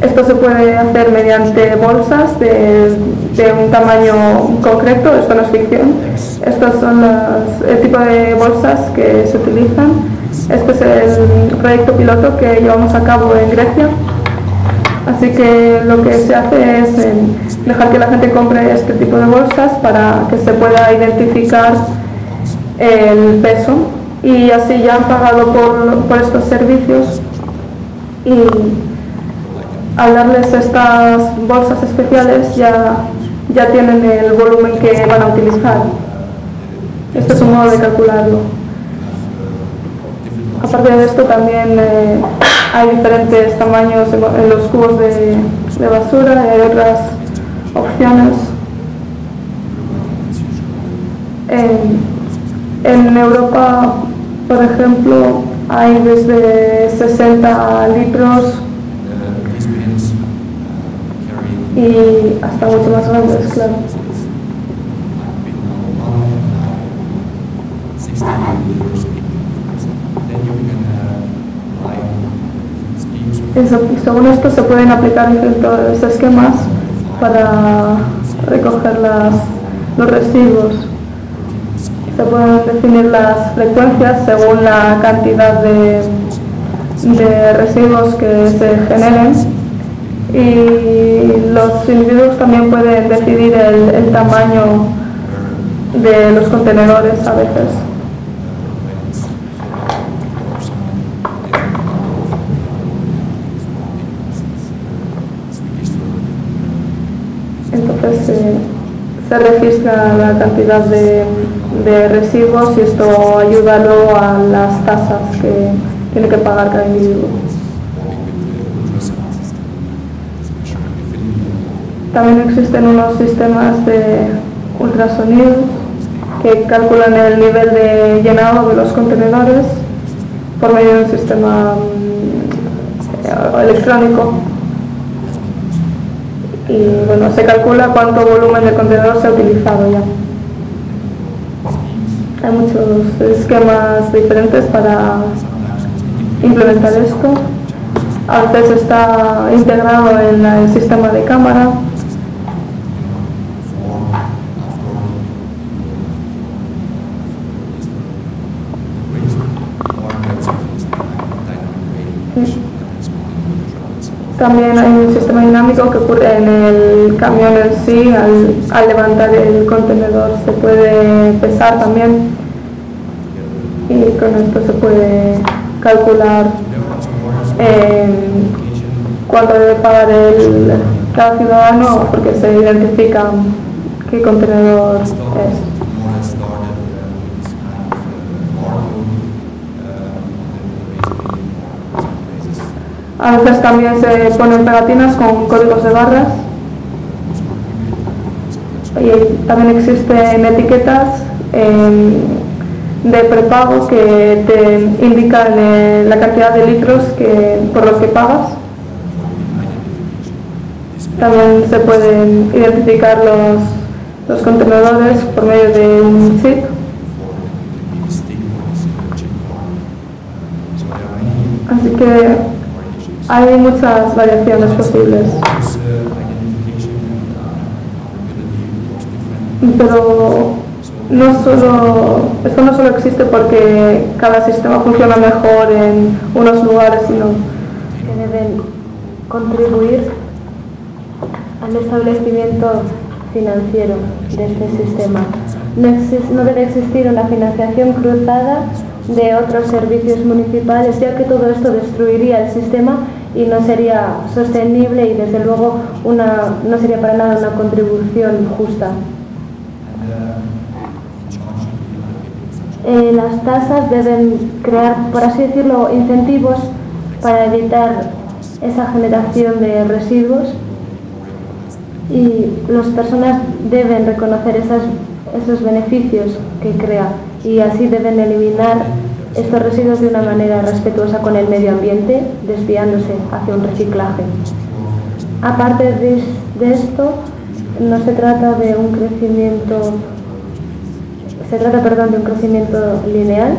Esto se puede hacer mediante bolsas de un tamaño concreto, esto no es ficción. Estos son el tipo de bolsas que se utilizan. Este es el proyecto piloto que llevamos a cabo en Grecia. Así que lo que se hace es dejar que la gente compre este tipo de bolsas para que se pueda identificar el peso, y así ya han pagado por estos servicios, y al darles estas bolsas especiales ya tienen el volumen que van a utilizar. Este es un modo de calcularlo. Aparte de esto, también hay diferentes tamaños en los cubos de basura, y hay otras opciones. En Europa, por ejemplo, hay desde 60 litros y hasta mucho más grandes, claro. Según esto se pueden aplicar diferentes esquemas para recoger los residuos. Se pueden definir las frecuencias según la cantidad de residuos que se generen, y los individuos también pueden decidir el tamaño de los contenedores a veces. Entonces se registra la cantidad de residuos, y esto ayuda luego a las tasas que tiene que pagar cada individuo. También existen unos sistemas de ultrasonido que calculan el nivel de llenado de los contenedores por medio de un sistema electrónico. Y bueno, se calcula cuánto volumen de contenedor se ha utilizado ya. Hay muchos esquemas diferentes para implementar esto. A veces está integrado en el sistema de cámara. También hay un sistema dinámico que ocurre en el camión en sí. Al levantar el contenedor se puede pesar también, y con esto se puede calcular cuánto debe pagar cada ciudadano, porque se identifica qué contenedor es. A veces también se ponen pegatinas con códigos de barras, y también existen etiquetas de prepago que te indican la cantidad de litros por los que pagas. También se pueden identificar los contenedores por medio de un chip. Así que hay muchas variaciones posibles, pero esto no solo existe porque cada sistema funciona mejor en unos lugares, sino que deben contribuir al establecimiento financiero de este sistema. No debe existir una financiación cruzada de otros servicios municipales, ya que todo esto destruiría el sistema y no sería sostenible, y desde luego no sería para nada una contribución justa. Las tasas deben crear, por así decirlo, incentivos para evitar esa generación de residuos, y las personas deben reconocer esos beneficios que crea, y así deben eliminar estos residuos de una manera respetuosa con el medio ambiente, desviándose hacia un reciclaje. Aparte de esto, no se trata de un crecimiento, de un crecimiento lineal,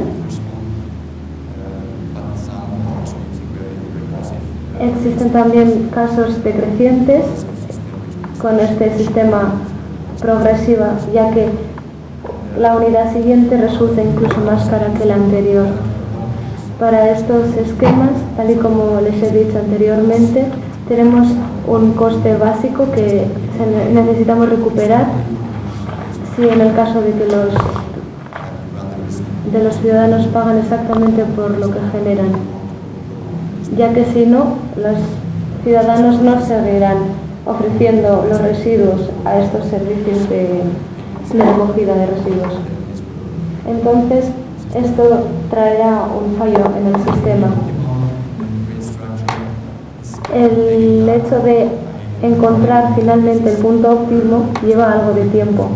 Existen también casos decrecientes con este sistema progresiva, ya que la unidad siguiente resulta incluso más cara que la anterior. Para estos esquemas, tal y como les he dicho anteriormente, tenemos un coste básico que necesitamos recuperar si en el caso de que los ciudadanos pagan exactamente por lo que generan, ya que si no, los ciudadanos no seguirán ofreciendo los residuos a estos servicios de recogida de residuos. Entonces, esto traerá un fallo en el sistema. El hecho de encontrar finalmente el punto óptimo lleva algo de tiempo,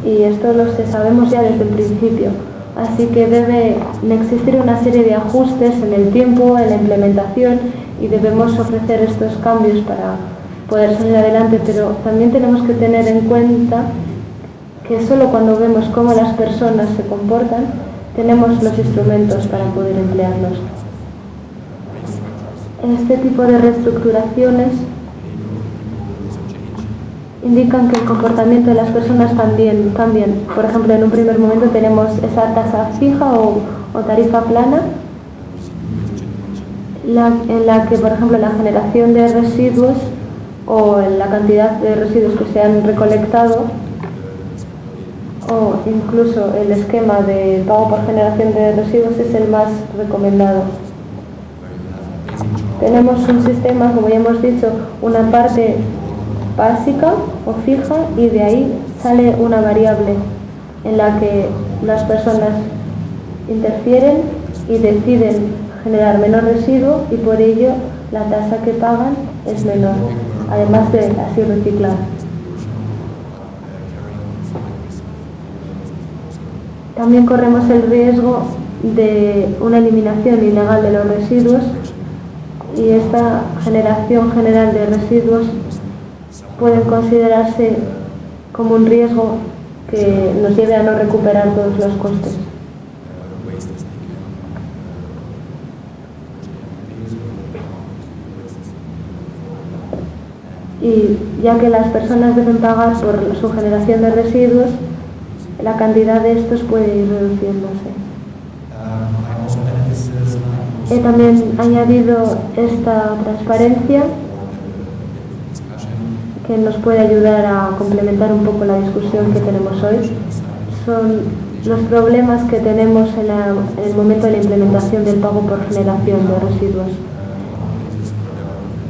y esto lo sabemos ya desde el principio. Así que deben existir una serie de ajustes en el tiempo, en la implementación, y debemos ofrecer estos cambios para poder salir adelante, pero también tenemos que tener en cuenta que solo cuando vemos cómo las personas se comportan, tenemos los instrumentos para poder emplearlos. Este tipo de reestructuraciones indican que el comportamiento de las personas también cambian. Por ejemplo, en un primer momento tenemos esa tasa fija o tarifa plana, en la que, por ejemplo, la generación de residuos o la cantidad de residuos que se han recolectado, o incluso el esquema de pago por generación de residuos, es el más recomendado. Tenemos un sistema, como ya hemos dicho, una parte básica o fija, y de ahí sale una variable en la que las personas interfieren y deciden generar menor residuo, y por ello la tasa que pagan es menor, además de así reciclar. También corremos el riesgo de una eliminación ilegal de los residuos, y esta generación general de residuos pueden considerarse como un riesgo que nos lleve a no recuperar todos los costes. Y ya que las personas deben pagar por su generación de residuos, la cantidad de estos puede ir reduciéndose. He también añadido esta transparencia que nos puede ayudar a complementar un poco la discusión que tenemos hoy. Son los problemas que tenemos en el momento de la implementación del pago por generación de residuos.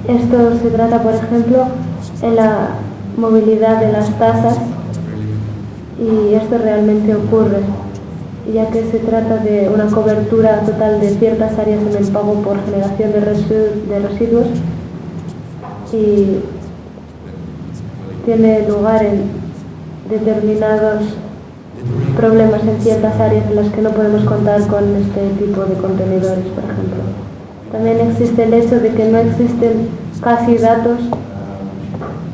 Esto se trata, por ejemplo, en la movilidad de las tasas, y esto realmente ocurre, ya que se trata de una cobertura total de ciertas áreas en el pago por generación de residuos, y tiene lugar en determinados problemas en ciertas áreas en las que no podemos contar con este tipo de contenedores, por ejemplo. También existe el hecho de que no existen casi datos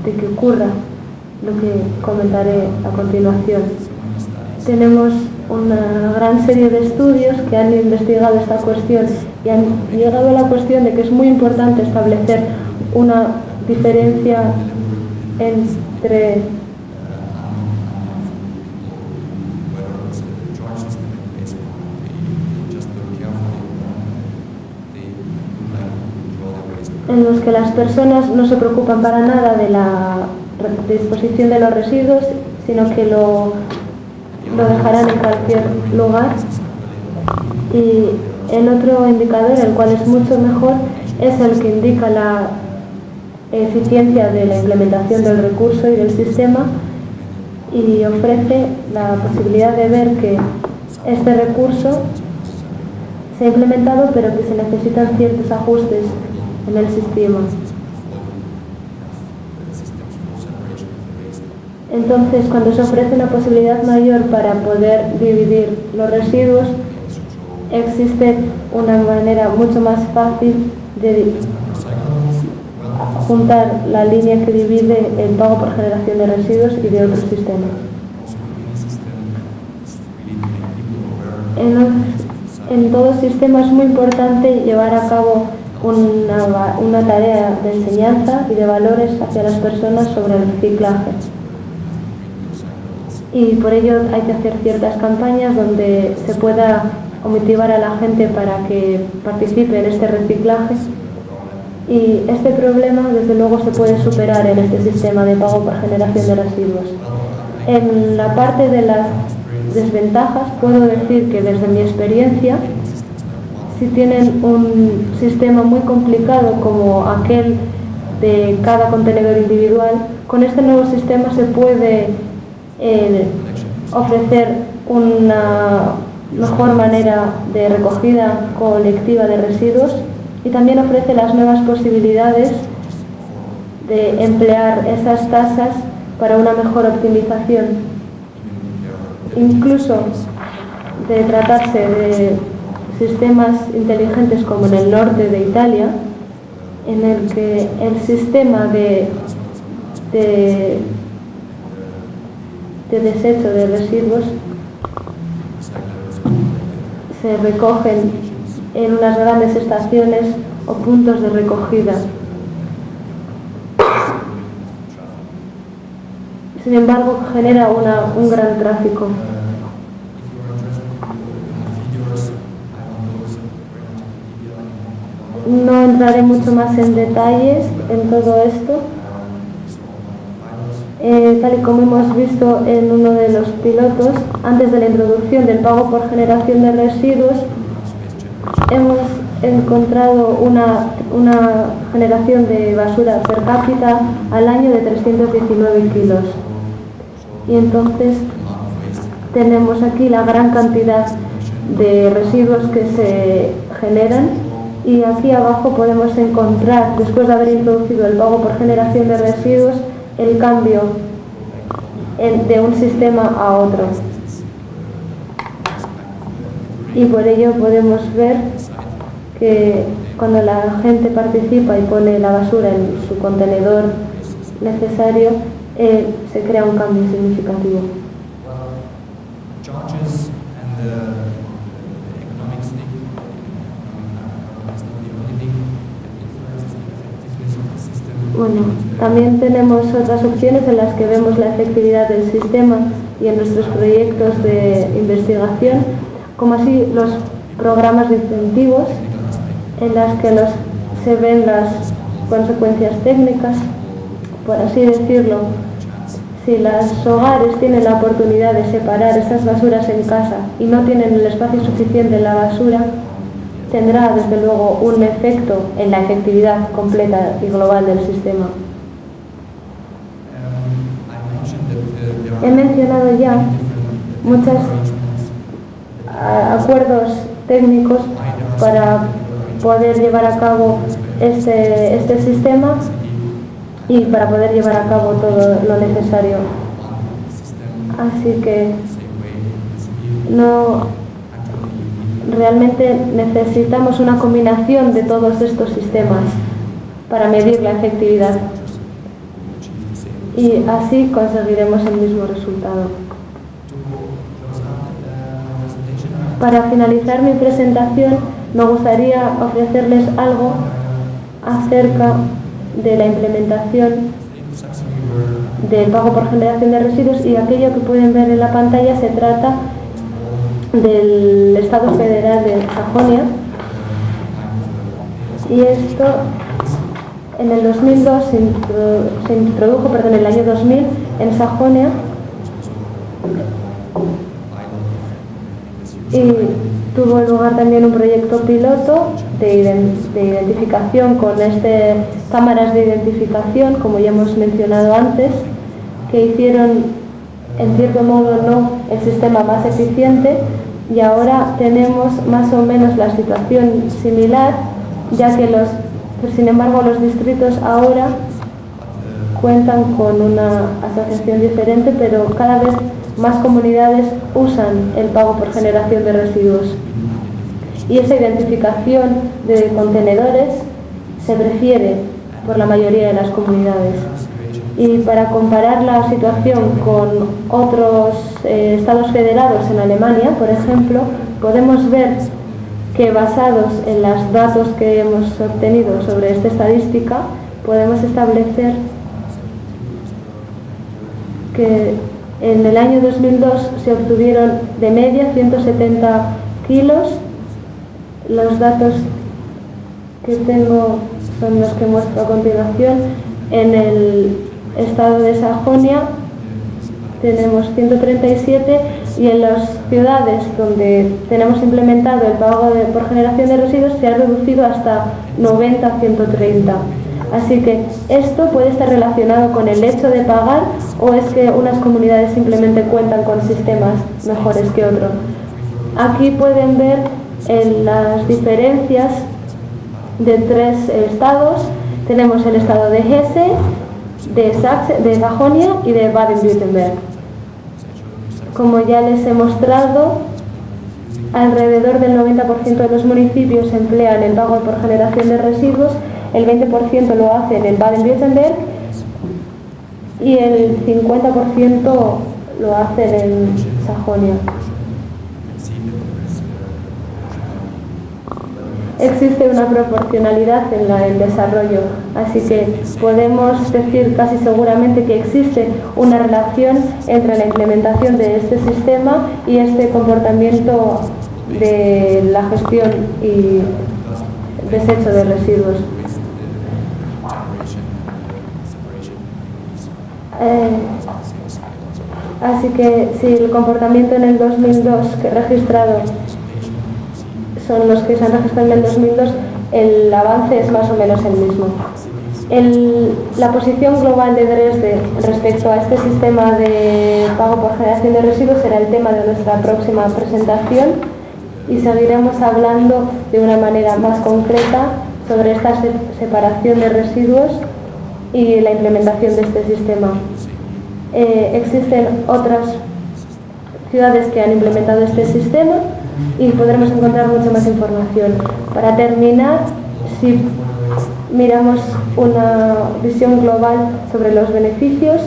de que ocurra lo que comentaré a continuación. Tenemos una gran serie de estudios que han investigado esta cuestión y han llegado a la cuestión de que es muy importante establecer una diferencia entre en los que las personas no se preocupan para nada de la disposición de los residuos, sino que lo dejarán en cualquier lugar. Y el otro indicador, el cual es mucho mejor, es el que indica la eficiencia de la implementación del recurso y del sistema, y ofrece la posibilidad de ver que este recurso se ha implementado, pero que se necesitan ciertos ajustes en el sistema. Entonces, cuando se ofrece una posibilidad mayor para poder dividir los residuos, existe una manera mucho más fácil de juntar la línea que divide el pago por generación de residuos y de otros sistemas. En todo sistema es muy importante llevar a cabo una tarea de enseñanza y de valores hacia las personas sobre el reciclaje. Y por ello hay que hacer ciertas campañas donde se pueda motivar a la gente para que participe en este reciclaje. Y este problema, desde luego, se puede superar en este sistema de pago por generación de residuos. En la parte de las desventajas, puedo decir que desde mi experiencia, si tienen un sistema muy complicado como aquel de cada contenedor individual, con este nuevo sistema se puede ofrecer una mejor manera de recogida colectiva de residuos y también ofrece las nuevas posibilidades de emplear esas tasas para una mejor optimización. Incluso de tratarse de sistemas inteligentes como en el norte de Italia, en el que el sistema de desecho de residuos se recogen en unas grandes estaciones o puntos de recogida. Sin embargo, genera un gran tráfico. No entraré mucho más en detalles en todo esto. Tal y como hemos visto en uno de los pilotos, antes de la introducción del pago por generación de residuos, hemos encontrado una generación de basura per cápita al año de 319 kilos. Y entonces tenemos aquí la gran cantidad de residuos que se generan, y aquí abajo podemos encontrar, después de haber introducido el pago por generación de residuos, el cambio de un sistema a otro. Y por ello podemos ver que cuando la gente participa y pone la basura en su contenedor necesario, se crea un cambio significativo. Bueno, también tenemos otras opciones en las que vemos la efectividad del sistema y en nuestros proyectos de investigación, como así los programas de incentivos en las que se ven las consecuencias técnicas, por así decirlo. Si los hogares tienen la oportunidad de separar esas basuras en casa y no tienen el espacio suficiente en la basura, tendrá desde luego un efecto en la efectividad completa y global del sistema. He mencionado ya muchos acuerdos técnicos para poder llevar a cabo este sistema y para poder llevar a cabo todo lo necesario. Así que realmente necesitamos una combinación de todos estos sistemas para medir la efectividad, y así conseguiremos el mismo resultado. Para finalizar mi presentación, me gustaría ofrecerles algo acerca de la implementación del pago por generación de residuos, y aquello que pueden ver en la pantalla se trata del Estado Federal de Sajonia, y esto en el 2002 se introdujo, en el año 2000 en Sajonia, y tuvo lugar también un proyecto piloto de identificación con cámaras de identificación, como ya hemos mencionado antes, que hicieron en cierto modo no el sistema más eficiente, y ahora tenemos más o menos la situación similar, ya que sin embargo los distritos ahora cuentan con una asociación diferente, pero cada vez más comunidades usan el pago por generación de residuos. Y esa identificación de contenedores se prefiere por la mayoría de las comunidades. Y para comparar la situación con otros estados federados en Alemania, por ejemplo, podemos ver que basados en los datos que hemos obtenido sobre esta estadística, podemos establecer que en el año 2002 se obtuvieron de media 170 kilos. Los datos que tengo son los que muestro a continuación. En el estado de Sajonia tenemos 137 y en las ciudades donde tenemos implementado el pago por generación de residuos se ha reducido hasta 90-130. Así que esto puede estar relacionado con el hecho de pagar, o es que unas comunidades simplemente cuentan con sistemas mejores que otros. Aquí pueden ver las diferencias de 3 estados. Tenemos el estado de Hesse, de Sajonia y de Baden-Württemberg. Como ya les he mostrado, alrededor del 90% de los municipios emplean el pago por generación de residuos, el 20% lo hacen en Baden-Württemberg y el 50% lo hacen en Sajonia. Existe una proporcionalidad en el desarrollo, así que podemos decir casi seguramente que existe una relación entre la implementación de este sistema y este comportamiento de la gestión y desecho de residuos. Así que si el comportamiento en el 2002 que registrado son los que se han registrado en el 2002, el avance es más o menos el mismo. La posición global de Dresde respecto a este sistema de pago por generación de residuos será el tema de nuestra próxima presentación y seguiremos hablando de una manera más concreta sobre esta separación de residuos y la implementación de este sistema. Existen otras ciudades que han implementado este sistema y podremos encontrar mucha más información. Para terminar, si miramos una visión global sobre los beneficios,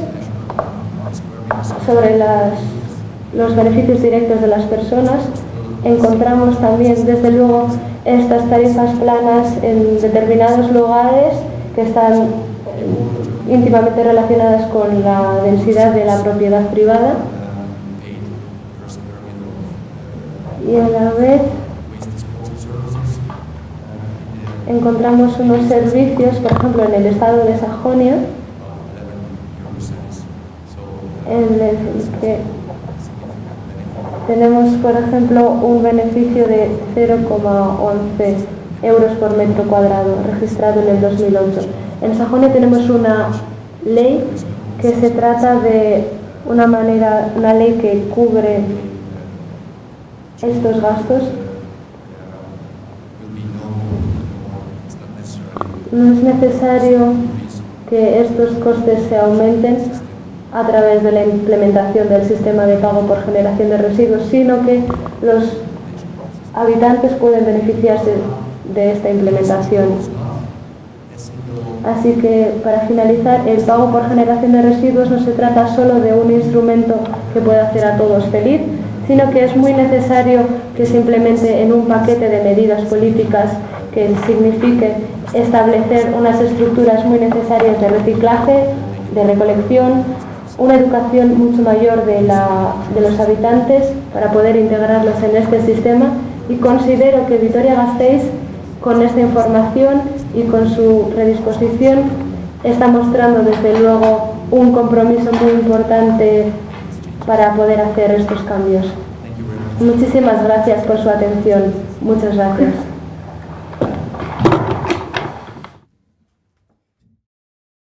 sobre los beneficios directos de las personas, encontramos también, desde luego, estas tarifas planas en determinados lugares que están íntimamente relacionadas con la densidad de la propiedad privada. Y a la vez encontramos unos servicios, por ejemplo, en el estado de Sajonia, en el que tenemos, por ejemplo, un beneficio de 0,11 euros por metro cuadrado registrado en el 2008. En Sajonia tenemos una ley que se trata de una ley que cubre estos gastos. No es necesario que estos costes se aumenten a través de la implementación del sistema de pago por generación de residuos, sino que los habitantes pueden beneficiarse de esta implementación. Así que, para finalizar, el pago por generación de residuos no se trata solo de un instrumento que pueda hacer a todos feliz, sino que es muy necesario que se implemente en un paquete de medidas políticas que signifique establecer unas estructuras muy necesarias de reciclaje, de recolección, una educación mucho mayor de los habitantes para poder integrarlos en este sistema, y considero que Vitoria-Gasteiz, con esta información y con su predisposición, está mostrando desde luego un compromiso muy importante para poder hacer estos cambios. Muchísimas gracias por su atención. Muchas gracias.